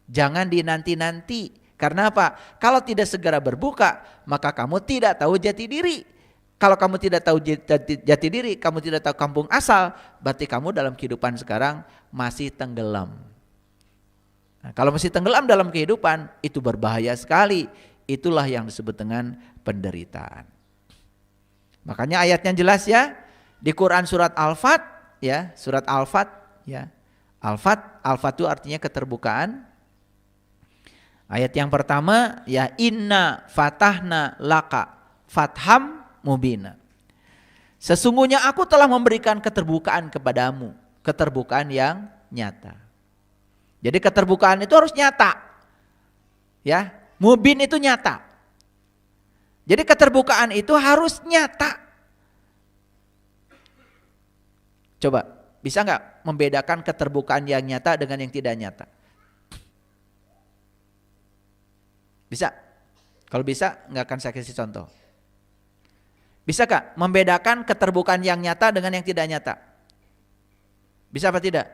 Jangan dinanti-nanti. Karena apa? Kalau tidak segera berbuka, maka kamu tidak tahu jati diri. Kalau kamu tidak tahu jati diri, kamu tidak tahu kampung asal, berarti kamu dalam kehidupan sekarang masih tenggelam. Nah, kalau masih tenggelam dalam kehidupan, itu berbahaya sekali. Itulah yang disebut dengan penderitaan. Makanya ayatnya jelas ya, di Quran surat Al-Fat ya, surat Al-Fat ya. Al-Fat itu artinya keterbukaan. Ayat yang pertama ya inna fatahna laka fatham mubina. Sesungguhnya aku telah memberikan keterbukaan kepadamu, keterbukaan yang nyata. Jadi keterbukaan itu harus nyata. Ya, mubin itu nyata. Jadi keterbukaan itu harus nyata. Coba, bisa nggak membedakan keterbukaan yang nyata dengan yang tidak nyata? Bisa? Kalau bisa, nggak akan saya kasih contoh. Bisa nggak membedakan keterbukaan yang nyata dengan yang tidak nyata? Bisa apa tidak?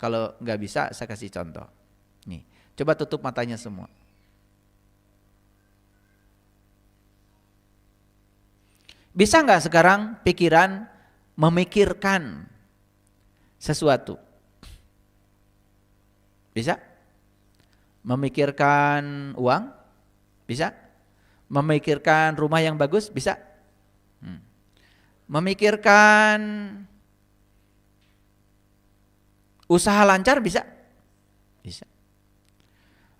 Kalau nggak bisa, saya kasih contoh. Nih, coba tutup matanya semua. Bisa nggak sekarang pikiran memikirkan sesuatu? Bisa? Memikirkan uang? Bisa? Memikirkan rumah yang bagus? Bisa? Memikirkan usaha lancar? Bisa? Bisa.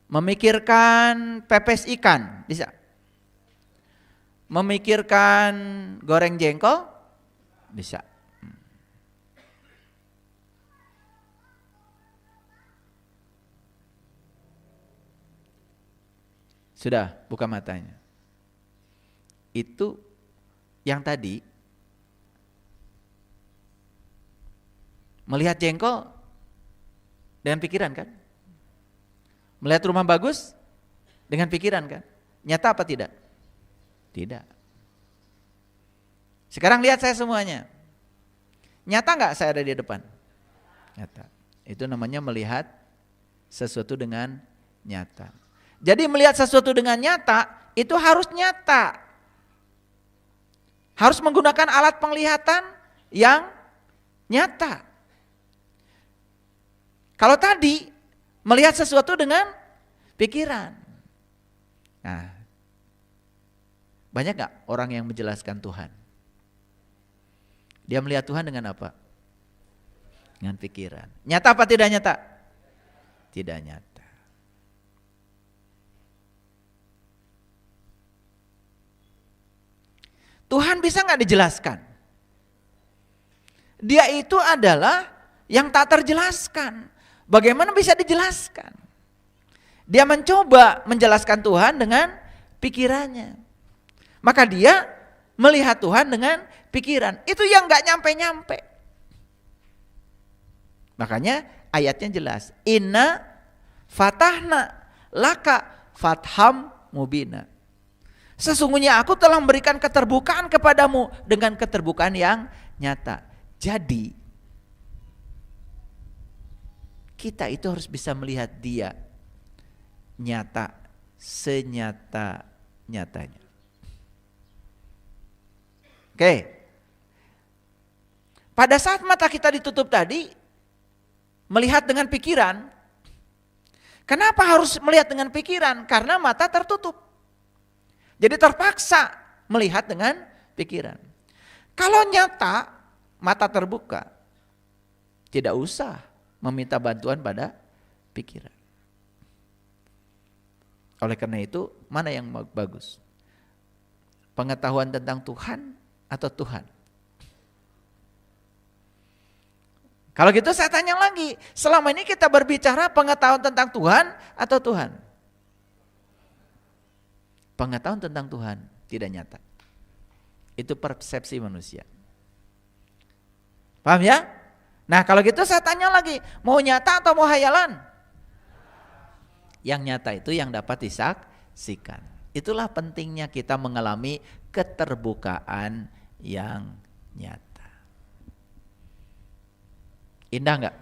Memikirkan pepes ikan? Bisa? Memikirkan goreng jengkol? Bisa. Sudah, buka matanya. Itu yang tadi melihat jengkol dengan pikiran kan? Melihat rumah bagus dengan pikiran kan? Nyata apa tidak? Tidak. Sekarang lihat saya semuanya. Nyata nggak saya ada di depan? Nyata. Itu namanya melihat sesuatu dengan nyata. Jadi melihat sesuatu dengan nyata itu harus nyata. Harus menggunakan alat penglihatan yang nyata. Kalau tadi melihat sesuatu dengan pikiran. Nah, banyak gak orang yang menjelaskan Tuhan? Dia melihat Tuhan dengan apa? Dengan pikiran. Nyata apa tidak nyata? Tidak nyata. Tuhan bisa gak dijelaskan? Dia itu adalah yang tak terjelaskan. Bagaimana bisa dijelaskan? Dia mencoba menjelaskan Tuhan dengan pikirannya. Maka dia melihat Tuhan dengan pikiran. Itu yang gak nyampe-nyampe. Makanya ayatnya jelas. Inna fatahna laka fatham mubina. Sesungguhnya aku telah memberikan keterbukaan kepadamu dengan keterbukaan yang nyata. Jadi kita itu harus bisa melihat dia nyata, senyata-nyatanya. Oke. Pada saat mata kita ditutup tadi, melihat dengan pikiran, Kenapa harus melihat dengan pikiran? Karena mata tertutup. Jadi terpaksa melihat dengan pikiran. Kalau nyata, mata terbuka, tidak usah meminta bantuan pada pikiran. Oleh karena itu, mana yang bagus? Pengetahuan tentang Tuhan atau Tuhan? Kalau gitu saya tanya lagi, selama ini kita berbicara pengetahuan tentang Tuhan atau Tuhan? Pengetahuan tentang Tuhan tidak nyata. Itu persepsi manusia. Paham ya? Nah kalau gitu saya tanya lagi, mau nyata atau mau hayalan? Yang nyata itu yang dapat disaksikan. Itulah pentingnya kita mengalami keterbukaan yang nyata. Indah enggak?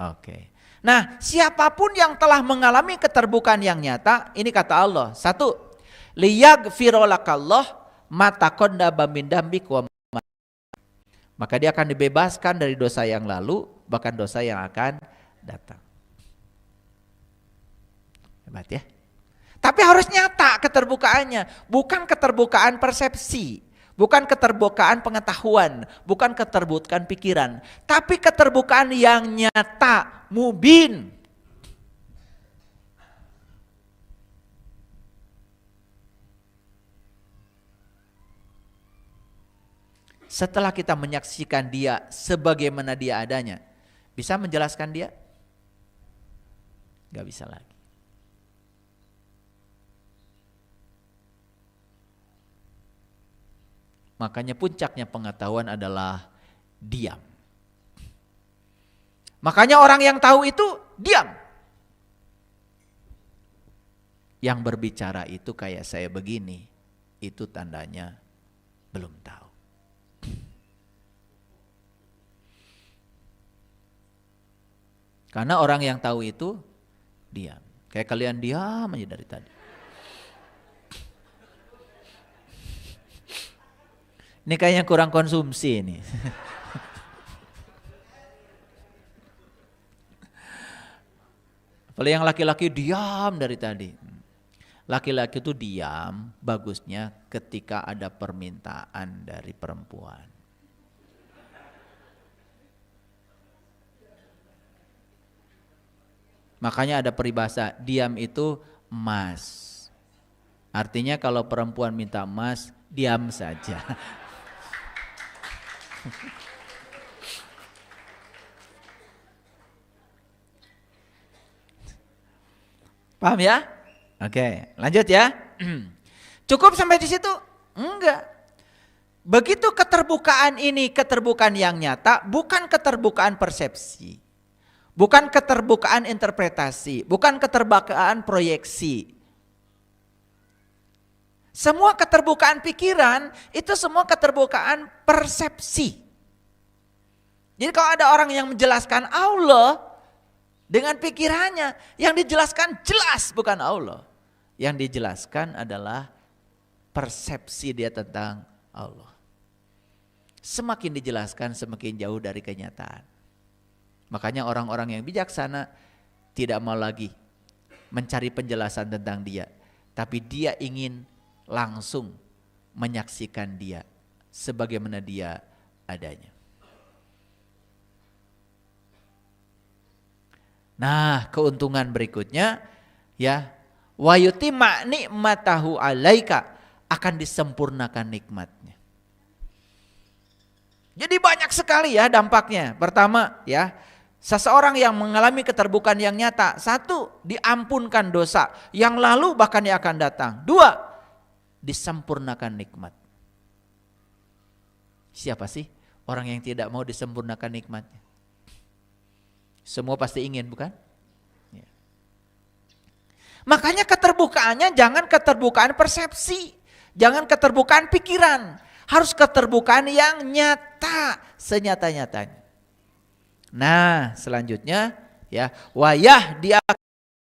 Oke. Nah, siapapun yang telah mengalami keterbukaan yang nyata, ini kata Allah. 1, liyaghfirolakallah ma taqaddama min dzambik wa maka dia akan dibebaskan dari dosa yang lalu, bahkan dosa yang akan datang. Hebat ya. Tapi harus nyata keterbukaannya, bukan keterbukaan persepsi. Bukan keterbukaan pengetahuan, bukan keterbukaan pikiran, tapi keterbukaan yang nyata, mubin. Setelah kita menyaksikan dia sebagaimana dia adanya, bisa menjelaskan dia? Gak bisa lagi. Makanya puncaknya pengetahuan adalah diam. Makanya orang yang tahu itu diam. Yang berbicara itu kayak saya begini, itu tandanya belum tahu. Karena orang yang tahu itu diam. Kayak kalian diam aja dari tadi. Ini kayaknya kurang konsumsi ini. Kalau yang laki-laki diam dari tadi. Laki-laki itu diam bagusnya ketika ada permintaan dari perempuan. Makanya ada peribahasa, diam itu emas. Artinya kalau perempuan minta emas, diam saja. Paham ya? Oke, lanjut ya. Cukup sampai di situ? Enggak. Begitu keterbukaan ini, keterbukaan yang nyata, bukan keterbukaan persepsi. Bukan keterbukaan interpretasi, bukan keterbukaan proyeksi. Semua keterbukaan pikiran itu semua keterbukaan persepsi. Jadi kalau ada orang yang menjelaskan Allah dengan pikirannya, yang dijelaskan jelas bukan Allah. Yang dijelaskan adalah persepsi dia tentang Allah. Semakin dijelaskan semakin jauh dari kenyataan. Makanya orang-orang yang bijaksana tidak mau lagi mencari penjelasan tentang dia. Tapi dia ingin langsung menyaksikan dia sebagaimana dia adanya. Nah, keuntungan berikutnya ya, wa yutimma nikmatahu alaika, akan disempurnakan nikmatnya. Jadi banyak sekali ya dampaknya. Pertama ya, seseorang yang mengalami keterbukaan yang nyata, 1, diampunkan dosa yang lalu bahkan yang akan datang. 2, disempurnakan nikmat. Siapa sih orang yang tidak mau disempurnakan nikmatnya? Semua pasti ingin, bukan? Ya. Makanya keterbukaannya jangan keterbukaan persepsi, jangan keterbukaan pikiran, harus keterbukaan yang nyata, senyata-nyatanya. Nah, selanjutnya ya, wayah dia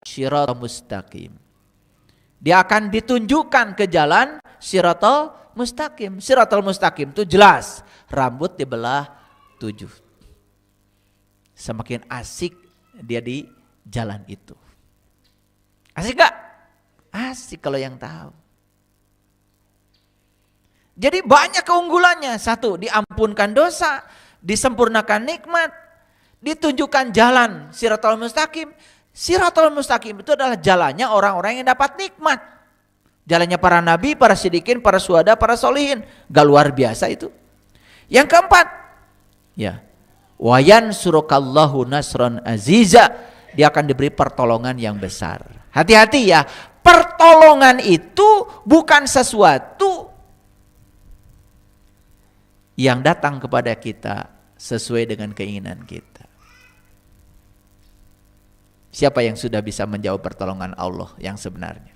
syiratal mustaqim. Dia akan ditunjukkan ke jalan syiratal mustaqim. Syiratal mustaqim itu jelas, rambut dibelah 7. Semakin asik dia di jalan itu. Asik gak? Asik kalau yang tahu. Jadi banyak keunggulannya. Satu, diampunkan dosa, disempurnakan nikmat, ditunjukkan jalan Shiratal Mustaqim. Shiratal Mustaqim itu adalah jalannya orang-orang yang dapat nikmat. Jalannya para nabi, para siddiqin, para syuhada, para solihin. Gak luar biasa itu. Yang keempat, ya, wayan surukallahu nasron aziza, dia akan diberi pertolongan yang besar. Hati-hati ya, pertolongan itu bukan sesuatu yang datang kepada kita sesuai dengan keinginan kita. Siapa yang sudah bisa menjawab pertolongan Allah yang sebenarnya?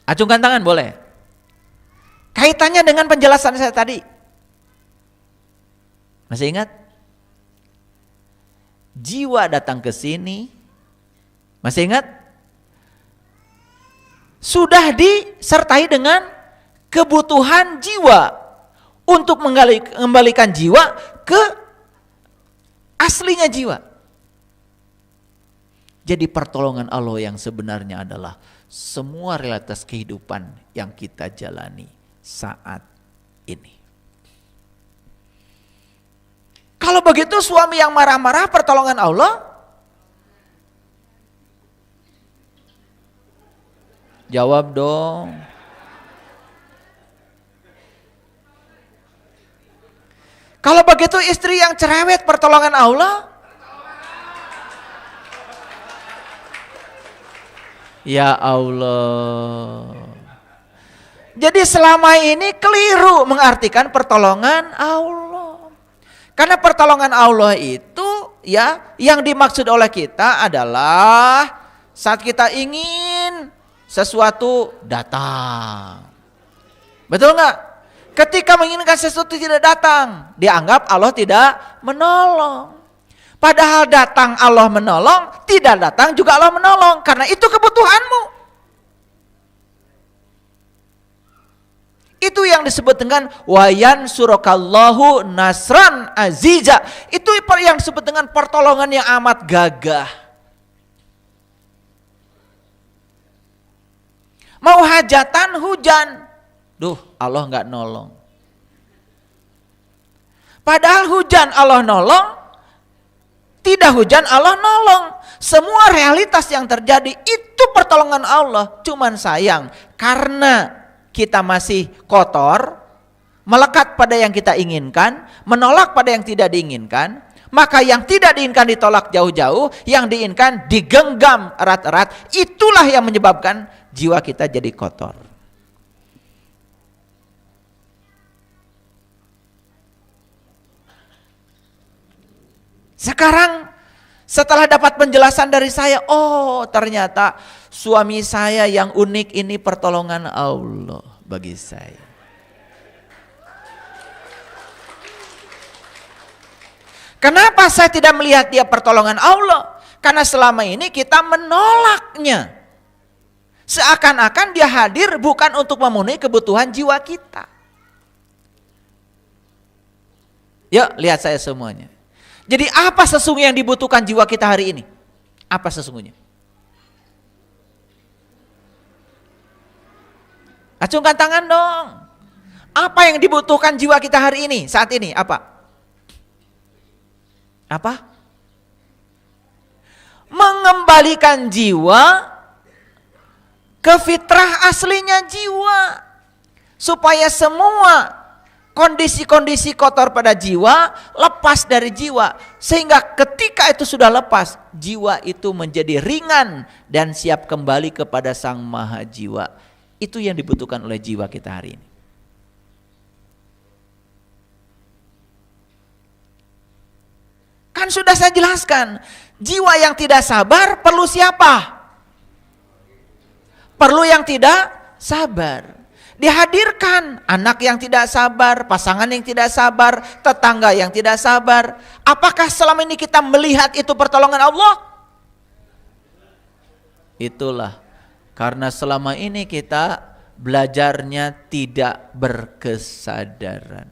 Acungkan tangan boleh. Kaitannya dengan penjelasan saya tadi. Masih ingat? Jiwa datang ke sini. Masih ingat? Sudah disertai dengan kebutuhan jiwa untuk mengembalikan jiwa ke aslinya jiwa. Jadi pertolongan Allah yang sebenarnya adalah semua realitas kehidupan yang kita jalani saat ini. Kalau begitu suami yang marah-marah pertolongan Allah? Jawab dong. Kalau begitu istri yang cerewet pertolongan Allah? Ya Allah. Jadi selama ini keliru mengartikan pertolongan Allah. Karena pertolongan Allah itu ya yang dimaksud oleh kita adalah saat kita ingin sesuatu datang. Betul nggak? Ketika menginginkan sesuatu tidak datang, dianggap Allah tidak menolong. Padahal datang Allah menolong, tidak datang juga Allah menolong. Karena itu kebutuhanmu. Itu yang disebut dengan wayan surakallahu nasran aziza. Itu yang disebut dengan pertolongan yang amat gagah. Mau hajatan hujan, duh Allah nggak nolong. Padahal hujan Allah nolong, tidak hujan Allah nolong. Semua realitas yang terjadi itu pertolongan Allah. Cuman sayang karena kita masih kotor, melekat pada yang kita inginkan, menolak pada yang tidak diinginkan, maka yang tidak diinginkan ditolak jauh-jauh, yang diinginkan digenggam erat-erat. Itulah yang menyebabkan jiwa kita jadi kotor. Sekarang setelah dapat penjelasan dari saya, oh ternyata suami saya yang unik ini pertolongan Allah bagi saya. Kenapa saya tidak melihat dia pertolongan Allah? Karena selama ini kita menolaknya. Seakan-akan dia hadir bukan untuk memenuhi kebutuhan jiwa kita. Yuk lihat saya semuanya. Jadi apa sesungguhnya yang dibutuhkan jiwa kita hari ini? Apa sesungguhnya? Acungkan tangan dong. Apa yang dibutuhkan jiwa kita hari ini, saat ini? Apa? Apa? Mengembalikan jiwa ke fitrah aslinya jiwa. Supaya semua kondisi-kondisi kotor pada jiwa lepas dari jiwa, sehingga ketika itu sudah lepas, jiwa itu menjadi ringan dan siap kembali kepada Sang Maha Jiwa. Itu yang dibutuhkan oleh jiwa kita hari ini. Kan sudah saya jelaskan, jiwa yang tidak sabar perlu siapa? Perlu yang tidak sabar. Dihadirkan anak yang tidak sabar, pasangan yang tidak sabar, tetangga yang tidak sabar. Apakah selama ini kita melihat itu pertolongan Allah? Itulah karena selama ini kita belajarnya tidak berkesadaran.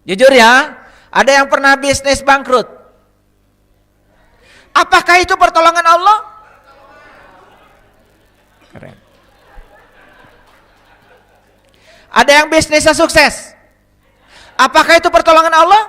Jujur ya, Ada yang pernah bisnis bangkrut? Apakah itu pertolongan Allah? Keren. Ada yang bisnisnya sukses? Apakah itu pertolongan Allah?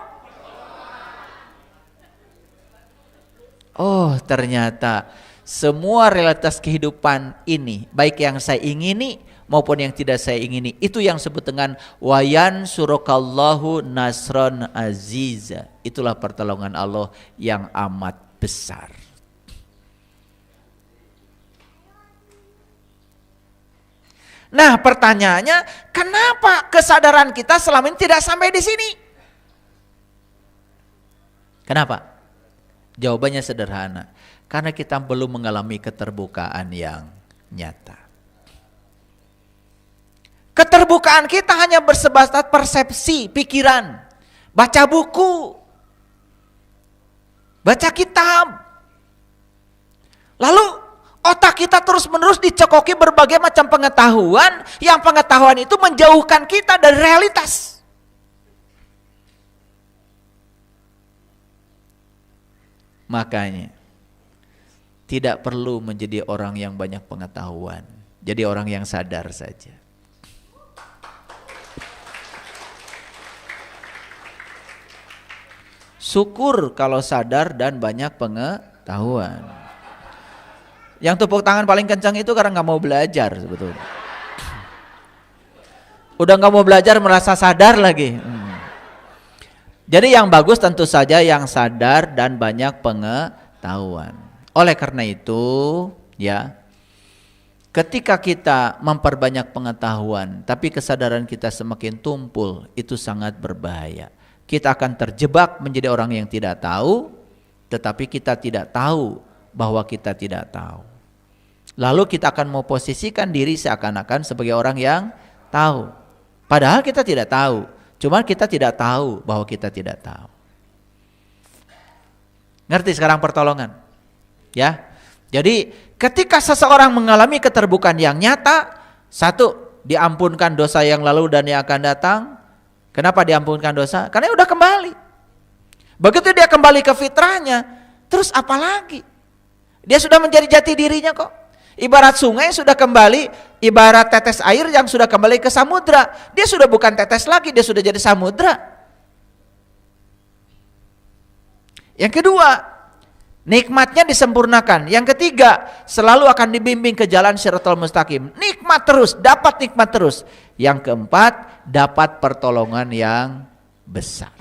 Oh, ternyata semua realitas kehidupan ini, baik yang saya ingini maupun yang tidak saya ingini, itu yang disebut dengan wayan surokallahu nasron aziza. Itulah pertolongan Allah yang amat besar. Nah, pertanyaannya, kenapa kesadaran kita selama ini tidak sampai di sini? Kenapa? Jawabannya sederhana, karena kita belum mengalami keterbukaan yang nyata. Keterbukaan kita hanya bersebatas persepsi, pikiran, baca buku, baca kitab. Lalu otak kita terus-menerus dicekoki berbagai macam pengetahuan, yang pengetahuan itu menjauhkan kita dari realitas. Makanya tidak perlu menjadi orang yang banyak pengetahuan, jadi orang yang sadar saja. Syukur kalau sadar dan banyak pengetahuan. Yang tepuk tangan paling kencang itu karena nggak mau belajar sebetulnya. Udah nggak mau belajar merasa sadar lagi. Jadi yang bagus tentu saja yang sadar dan banyak pengetahuan. Oleh karena itu, ya, ketika kita memperbanyak pengetahuan, tapi kesadaran kita semakin tumpul, itu sangat berbahaya. Kita akan terjebak menjadi orang yang tidak tahu, tetapi kita tidak tahu bahwa kita tidak tahu. Lalu kita akan memposisikan diri seakan-akan sebagai orang yang tahu. Padahal kita tidak tahu, cuma kita tidak tahu bahwa kita tidak tahu. Ngerti sekarang pertolongan? Ya. Jadi ketika seseorang mengalami keterbukaan yang nyata, satu, diampunkan dosa yang lalu dan yang akan datang. Kenapa diampunkan dosa? Karena udah kembali. Begitu dia kembali ke fitrahnya, terus apa lagi? Dia sudah menjadi jati dirinya kok. Ibarat sungai sudah kembali, ibarat tetes air yang sudah kembali ke samudra. Dia sudah bukan tetes lagi, dia sudah jadi samudra. Yang kedua, nikmatnya disempurnakan. Yang ketiga, selalu akan dibimbing ke jalan Shiratal Mustaqim. Nikmat terus, dapat nikmat terus. Yang keempat, dapat pertolongan yang besar.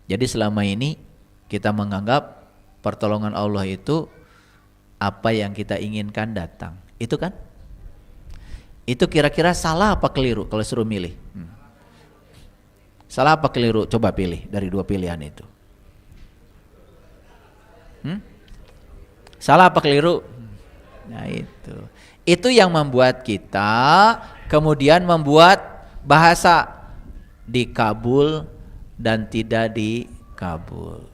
Jadi selama ini kita menganggap pertolongan Allah itu apa yang kita inginkan datang. Itu kan? Itu kira-kira salah apa keliru kalau suruh milih? Salah apa keliru? Coba pilih dari dua pilihan itu. Salah apa keliru? Nah itu. Itu yang membuat kita kemudian membuat bahasa dikabul dan tidak dikabul.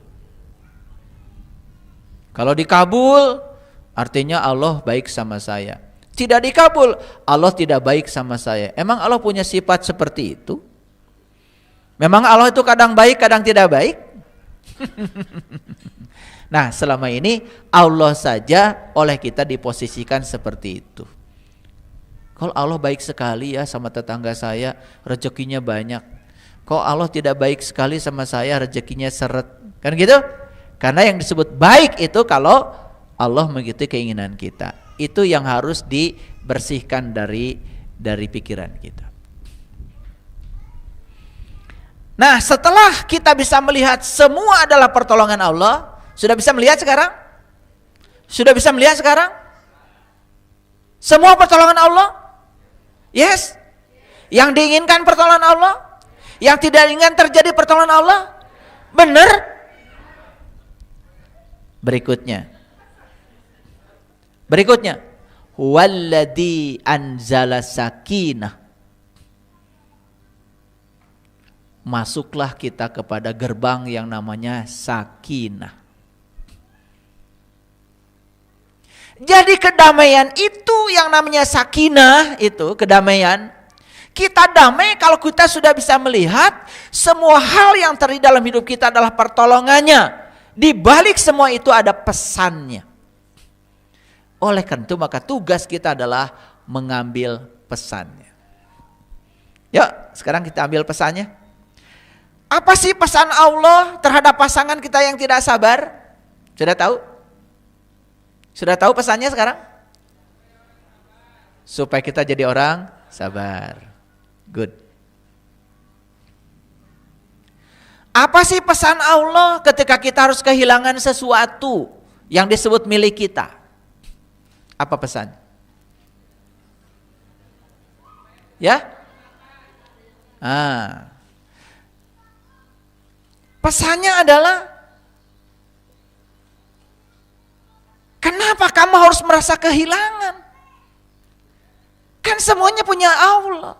Kalau dikabul artinya Allah baik sama saya. Tidak dikabul, Allah tidak baik sama saya. Emang Allah punya sifat seperti itu? Memang Allah itu kadang baik, kadang tidak baik? Nah, selama ini Allah saja oleh kita diposisikan seperti itu. Kalau Allah baik sekali ya sama tetangga saya, rezekinya banyak. Kok Allah tidak baik sekali sama saya, rezekinya seret. Kan gitu? Karena yang disebut baik itu kalau Allah mengikuti keinginan kita. Itu yang harus dibersihkan dari pikiran kita. Nah, setelah kita bisa melihat semua adalah pertolongan Allah, sudah bisa melihat sekarang? Sudah bisa melihat sekarang? Semua pertolongan Allah? Yes. Yang diinginkan pertolongan Allah? Yang tidak diinginkan terjadi pertolongan Allah? Benar? Berikutnya. Walladzi anzala sakinah. Masuklah kita kepada gerbang yang namanya sakinah. Jadi kedamaian itu yang namanya sakinah itu, kedamaian Kita damai kalau kita sudah bisa melihat semua hal yang terjadi dalam hidup kita adalah pertolongannya. Di balik semua itu ada pesannya. Oleh karena itu maka tugas kita adalah mengambil pesannya. Yuk, sekarang kita ambil pesannya. Apa sih pesan Allah terhadap pasangan kita yang tidak sabar? Sudah tahu? Sudah tahu pesannya sekarang? Supaya kita jadi orang sabar. Good. Apa sih pesan Allah ketika kita harus kehilangan sesuatu yang disebut milik kita? Apa pesan? Ya? Pesannya adalah, kenapa kamu harus merasa kehilangan? Kan semuanya punya Allah.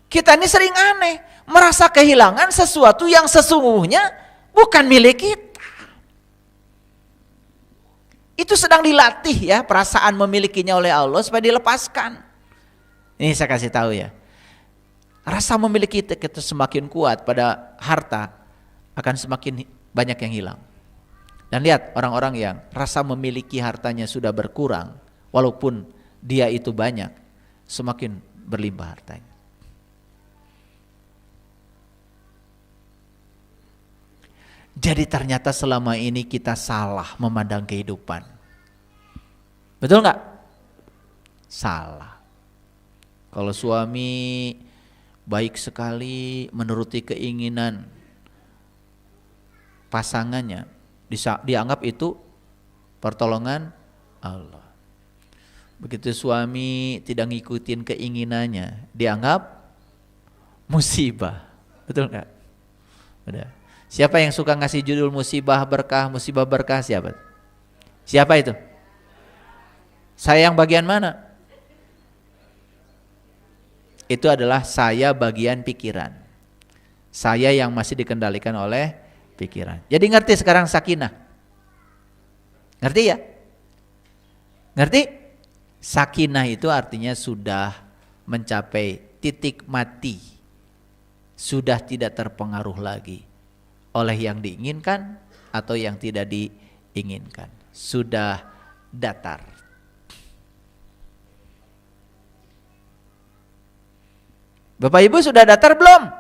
Kita ini sering aneh, merasa kehilangan sesuatu yang sesungguhnya bukan milik kita. Itu sedang dilatih ya, perasaan memilikinya oleh Allah supaya dilepaskan. Ini saya kasih tahu ya. Rasa memiliki kita semakin kuat pada harta, akan semakin banyak yang hilang. Dan lihat orang-orang yang rasa memiliki hartanya sudah berkurang, walaupun dia itu banyak, semakin berlimpah hartanya. Jadi ternyata selama ini kita salah memandang kehidupan. Betul nggak? Salah. Kalau suami baik sekali menuruti keinginan pasangannya, dianggap itu pertolongan Allah. Begitu suami tidak ngikutin keinginannya, dianggap musibah. Betul nggak? Udah. Siapa yang suka ngasih judul musibah berkah siapa? Siapa itu? Saya yang bagian mana? Itu adalah saya bagian pikiran. Saya yang masih dikendalikan oleh pikiran. Jadi ngerti sekarang sakinah? Ngerti ya? Ngerti? Sakinah itu artinya sudah mencapai titik mati. Sudah tidak terpengaruh lagi oleh yang diinginkan atau yang tidak diinginkan. Sudah datar. Bapak Ibu sudah datar belum?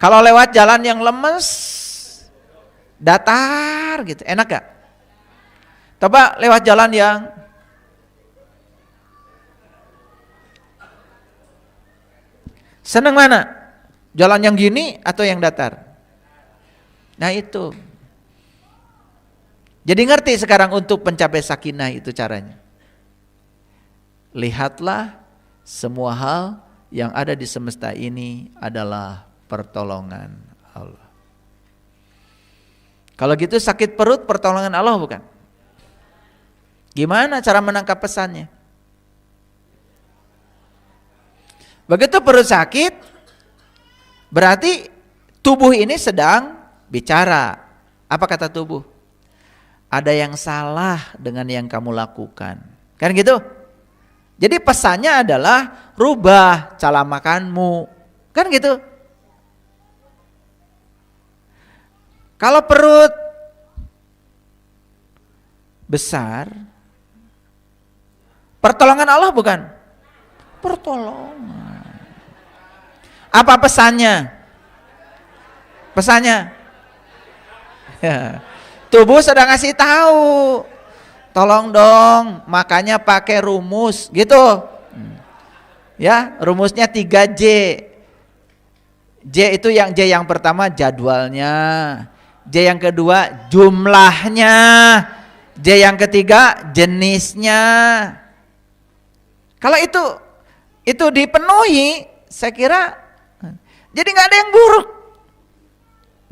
Kalau lewat jalan yang lemes, datar gitu, enak gak? Coba lewat jalan yang seneng mana? Jalan yang gini atau yang datar? Nah itu. Jadi ngerti sekarang untuk mencapai sakinah itu caranya. Lihatlah semua hal yang ada di semesta ini adalah pertolongan Allah. Kalau gitu sakit perut pertolongan Allah bukan? Gimana cara menangkap pesannya? Begitu perut sakit, berarti tubuh ini sedang bicara. Apa kata tubuh? Ada yang salah dengan yang kamu lakukan. Kan gitu? Jadi pesannya adalah rubah cara makanmu. Kan gitu? Kalau perut besar, pertolongan Allah bukan? Pertolongan. Apa pesannya? Pesannya? Ya. Tubuh sedang ngasih tahu, tolong dong makanya pakai rumus gitu. Ya, rumusnya 3J. J itu J yang pertama jadwalnya, J yang kedua jumlahnya, J yang ketiga jenisnya. Kalau itu dipenuhi, saya kira jadi nggak ada yang buruk.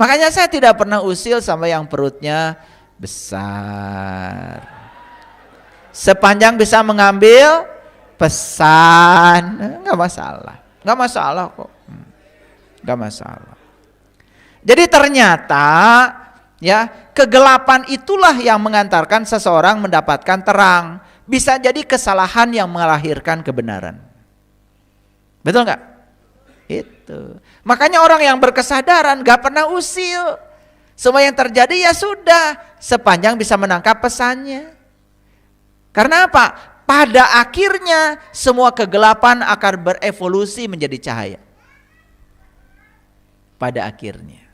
Makanya saya tidak pernah usil sama yang perutnya besar. Sepanjang bisa mengambil pesan, nggak masalah kok, nggak masalah. Jadi ternyata ya, kegelapan itulah yang mengantarkan seseorang mendapatkan terang. Bisa jadi kesalahan yang melahirkan kebenaran. Betul nggak? Itu. Makanya orang yang berkesadaran gak pernah usil. Semua yang terjadi ya sudah, sepanjang bisa menangkap pesannya. Karena apa? Pada akhirnya semua kegelapan akan berevolusi menjadi cahaya. Pada akhirnya.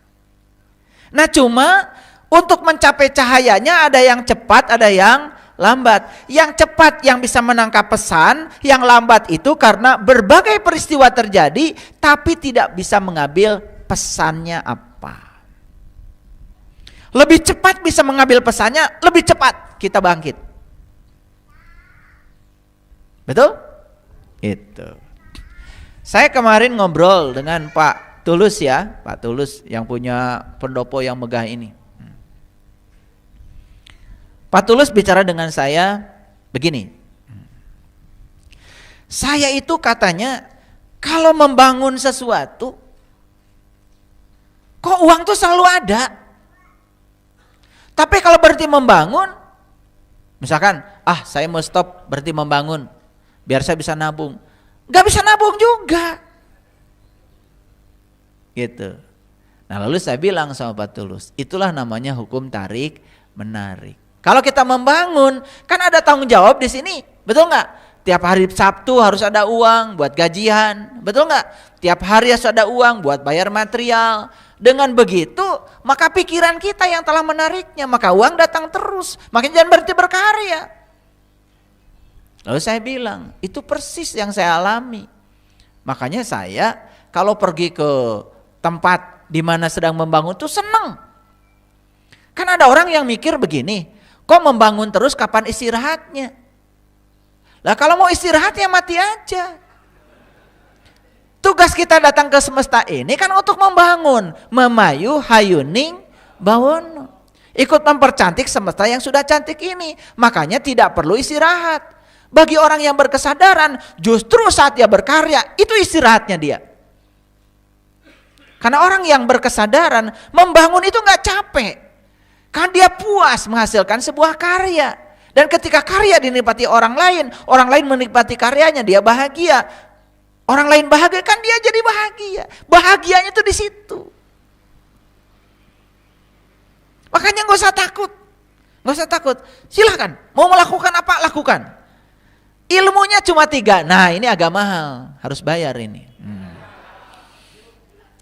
Nah cuma untuk mencapai cahayanya ada yang cepat, ada yang lambat. Yang cepat yang bisa menangkap pesan, yang lambat itu karena berbagai peristiwa terjadi tapi tidak bisa mengambil pesannya apa. Lebih cepat bisa mengambil pesannya, lebih cepat kita bangkit. Betul? Itu. Saya kemarin ngobrol dengan Pak Tulus ya, Pak Tulus yang punya pendopo yang megah ini. Pak Tulus bicara dengan saya begini. Saya itu katanya kalau membangun sesuatu, kok uang tuh selalu ada. Tapi kalau berhenti membangun, misalkan, saya mau stop berhenti membangun, biar saya bisa nabung. Gak bisa nabung juga. Gitu. Nah lalu saya bilang sama Pak Tulus, itulah namanya hukum tarik menarik. Kalau kita membangun, kan ada tanggung jawab di sini, betul nggak? Tiap hari Sabtu harus ada uang buat gajian, betul nggak? Tiap hari harus ada uang buat bayar material. Dengan begitu, maka pikiran kita yang telah menariknya, maka uang datang terus. Makanya jangan berhenti berkarya. Lalu saya bilang, itu persis yang saya alami. Makanya saya kalau pergi ke tempat di mana sedang membangun tuh seneng. Kan ada orang yang mikir begini, kok membangun terus kapan istirahatnya? Lah kalau mau istirahat ya mati aja. Tugas kita datang ke semesta ini kan untuk membangun, memayu hayuning bawono. Ikut mempercantik semesta yang sudah cantik ini. Makanya tidak perlu istirahat. Bagi orang yang berkesadaran, justru saat dia berkarya, itu istirahatnya dia. Karena orang yang berkesadaran, membangun itu gak capek. Kan dia puas menghasilkan sebuah karya. Dan ketika karya dinikmati orang lain menikmati karyanya, dia bahagia. Orang lain bahagia, kan dia jadi bahagia. Bahagianya itu di situ. Makanya gak usah takut. Gak usah takut. Silahkan, mau melakukan apa, lakukan. Ilmunya cuma 3. Nah ini agak mahal, harus bayar ini.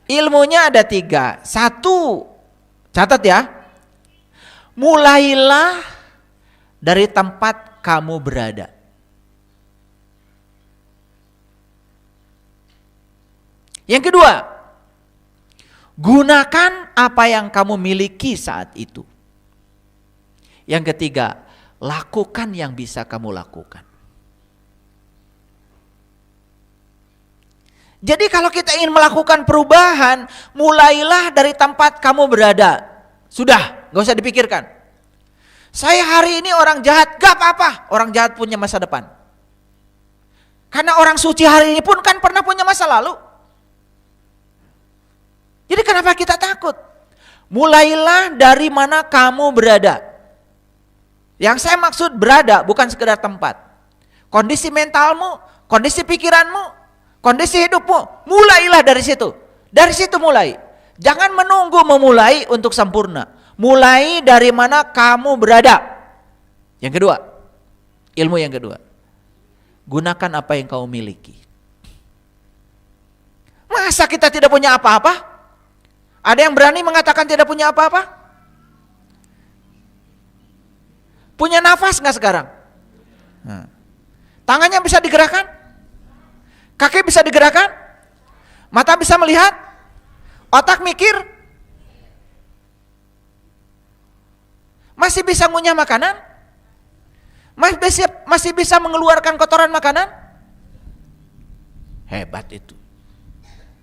Ilmunya ada 3. 1, catat ya. Mulailah dari tempat kamu berada. Yang kedua, gunakan apa yang kamu miliki saat itu. Yang ketiga, lakukan yang bisa kamu lakukan. Jadi kalau kita ingin melakukan perubahan, mulailah dari tempat kamu berada. Sudah, gak usah dipikirkan. Saya hari ini orang jahat, gak apa-apa. Orang jahat punya masa depan. Karena orang suci hari ini pun kan pernah punya masa lalu. Jadi kenapa kita takut? Mulailah dari mana kamu berada. Yang saya maksud berada bukan sekedar tempat. Kondisi mentalmu, kondisi pikiranmu, kondisi hidupmu, mulailah dari situ. Dari situ mulai. Jangan menunggu memulai untuk sempurna. Mulai dari mana kamu berada. Yang kedua, ilmu yang kedua. Gunakan apa yang kau miliki. Masa kita tidak punya apa-apa? Ada yang berani mengatakan tidak punya apa-apa? Punya nafas nggak sekarang? Nah. Tangannya bisa digerakkan? Kaki bisa digerakkan? Mata bisa melihat? Otak mikir? Masih bisa ngunyah makanan? Masih bisa mengeluarkan kotoran makanan? Hebat itu.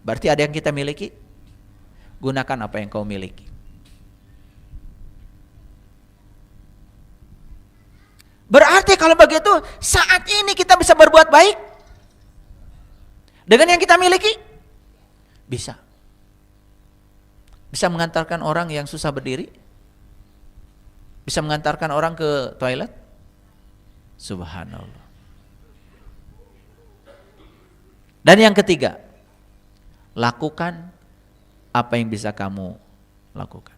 Berarti ada yang kita miliki? Gunakan apa yang kau miliki. Berarti kalau begitu saat ini kita bisa berbuat baik dengan yang kita miliki? Bisa. Bisa mengantarkan orang yang susah berdiri? Bisa mengantarkan orang ke toilet? Subhanallah. Dan yang ketiga, lakukan apa yang bisa kamu lakukan.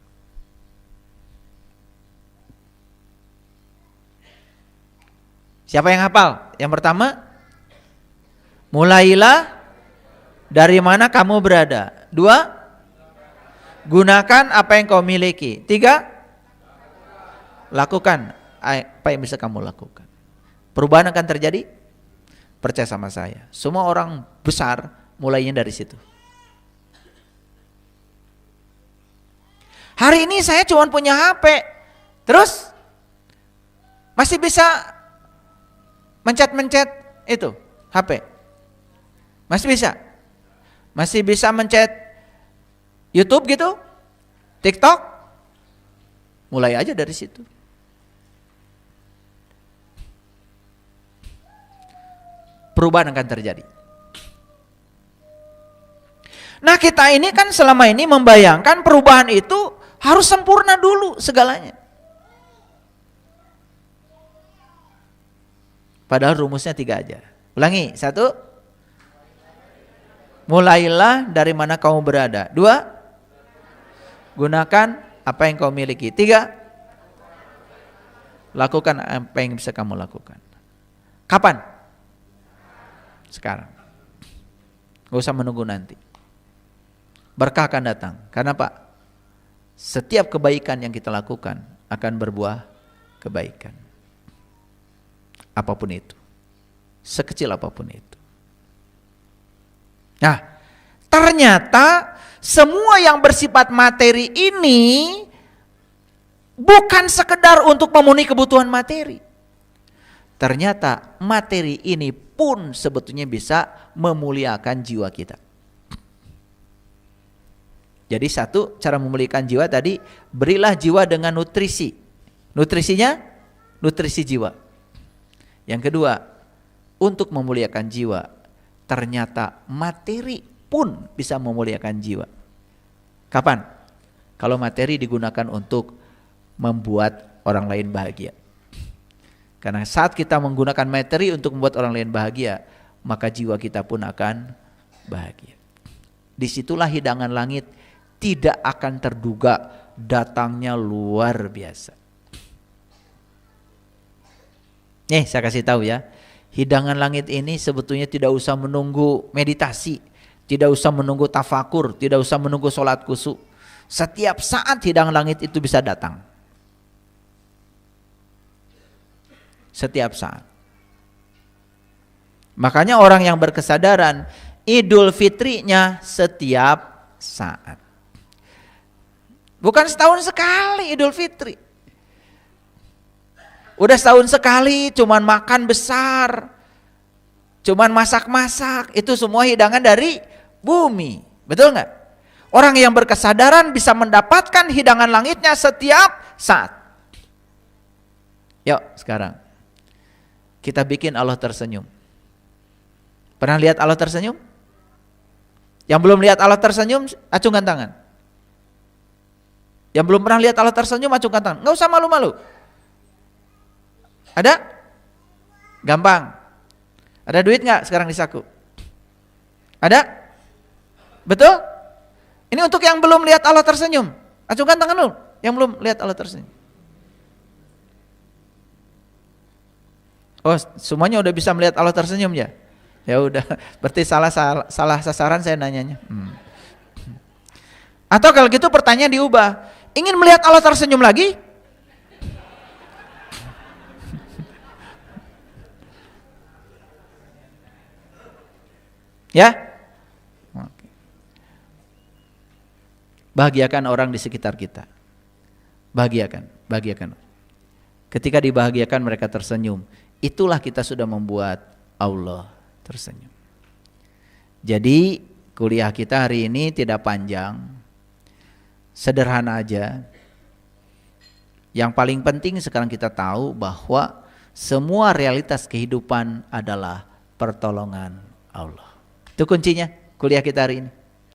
Siapa yang hafal? Yang pertama, mulailah dari mana kamu berada. 2, gunakan apa yang kau miliki. 3, lakukan apa yang bisa kamu lakukan. Perubahan akan terjadi. Percaya sama saya. Semua orang besar mulainya dari situ. Hari ini saya cuma punya HP. Terus masih bisa mencet-mencet itu HP. Masih bisa. Masih bisa mencet YouTube gitu, TikTok. Mulai aja dari situ. Perubahan akan terjadi. Nah, kita ini kan selama ini membayangkan perubahan itu harus sempurna dulu segalanya. Padahal rumusnya 3 aja. Ulangi, 1, mulailah dari mana kamu berada. 2, gunakan apa yang kau miliki. 3, lakukan apa yang bisa kamu lakukan. Kapan? Sekarang. Gak usah menunggu nanti. Berkah akan datang. Karena Pak, setiap kebaikan yang kita lakukan akan berbuah kebaikan. Apapun itu. Sekecil apapun itu. Nah, ternyata semua yang bersifat materi ini bukan sekedar untuk memenuhi kebutuhan materi. Ternyata materi ini pun sebetulnya bisa memuliakan jiwa kita. Jadi satu, cara memuliakan jiwa tadi, berilah jiwa dengan nutrisi. Nutrisinya, nutrisi jiwa. Yang kedua, untuk memuliakan jiwa, ternyata materi pun bisa memuliakan jiwa. Kapan? Kalau materi digunakan untuk membuat orang lain bahagia. Karena saat kita menggunakan materi untuk membuat orang lain bahagia, maka jiwa kita pun akan bahagia. Disitulah hidangan langit tidak akan terduga datangnya luar biasa. Nih saya kasih tahu ya, hidangan langit ini sebetulnya tidak usah menunggu meditasi, tidak usah menunggu tafakur, tidak usah menunggu sholat khusyuk. Setiap saat hidangan langit itu bisa datang. Setiap saat. Makanya orang yang berkesadaran Idul Fitrinya setiap saat. Bukan setahun sekali Idul Fitri. Udah setahun sekali cuman makan besar, cuman masak-masak, itu semua hidangan dari bumi. Betul nggak? Orang yang berkesadaran bisa mendapatkan hidangan langitnya setiap saat. Yuk sekarang kita bikin Allah tersenyum. Pernah lihat Allah tersenyum? Yang belum lihat Allah tersenyum, acungkan tangan. Yang belum pernah lihat Allah tersenyum, acungkan tangan. Nggak usah malu-malu. Ada? Gampang. Ada duit nggak sekarang di saku? Ada? Betul? Ini untuk yang belum lihat Allah tersenyum. Acungkan tangan dulu. Yang belum lihat Allah tersenyum. Oh, semuanya udah bisa melihat Allah tersenyum ya? Ya udah, berarti salah sasaran saya nanyanya. Atau kalau gitu pertanyaan diubah. Ingin melihat Allah tersenyum lagi? Ya? Bahagiakan orang di sekitar kita. Bahagiakan. Ketika dibahagiakan mereka tersenyum. Itulah kita sudah membuat Allah tersenyum. Jadi kuliah kita hari ini tidak panjang, sederhana aja. Yang paling penting sekarang kita tahu bahwa semua realitas kehidupan adalah pertolongan Allah. Itu kuncinya kuliah kita hari ini.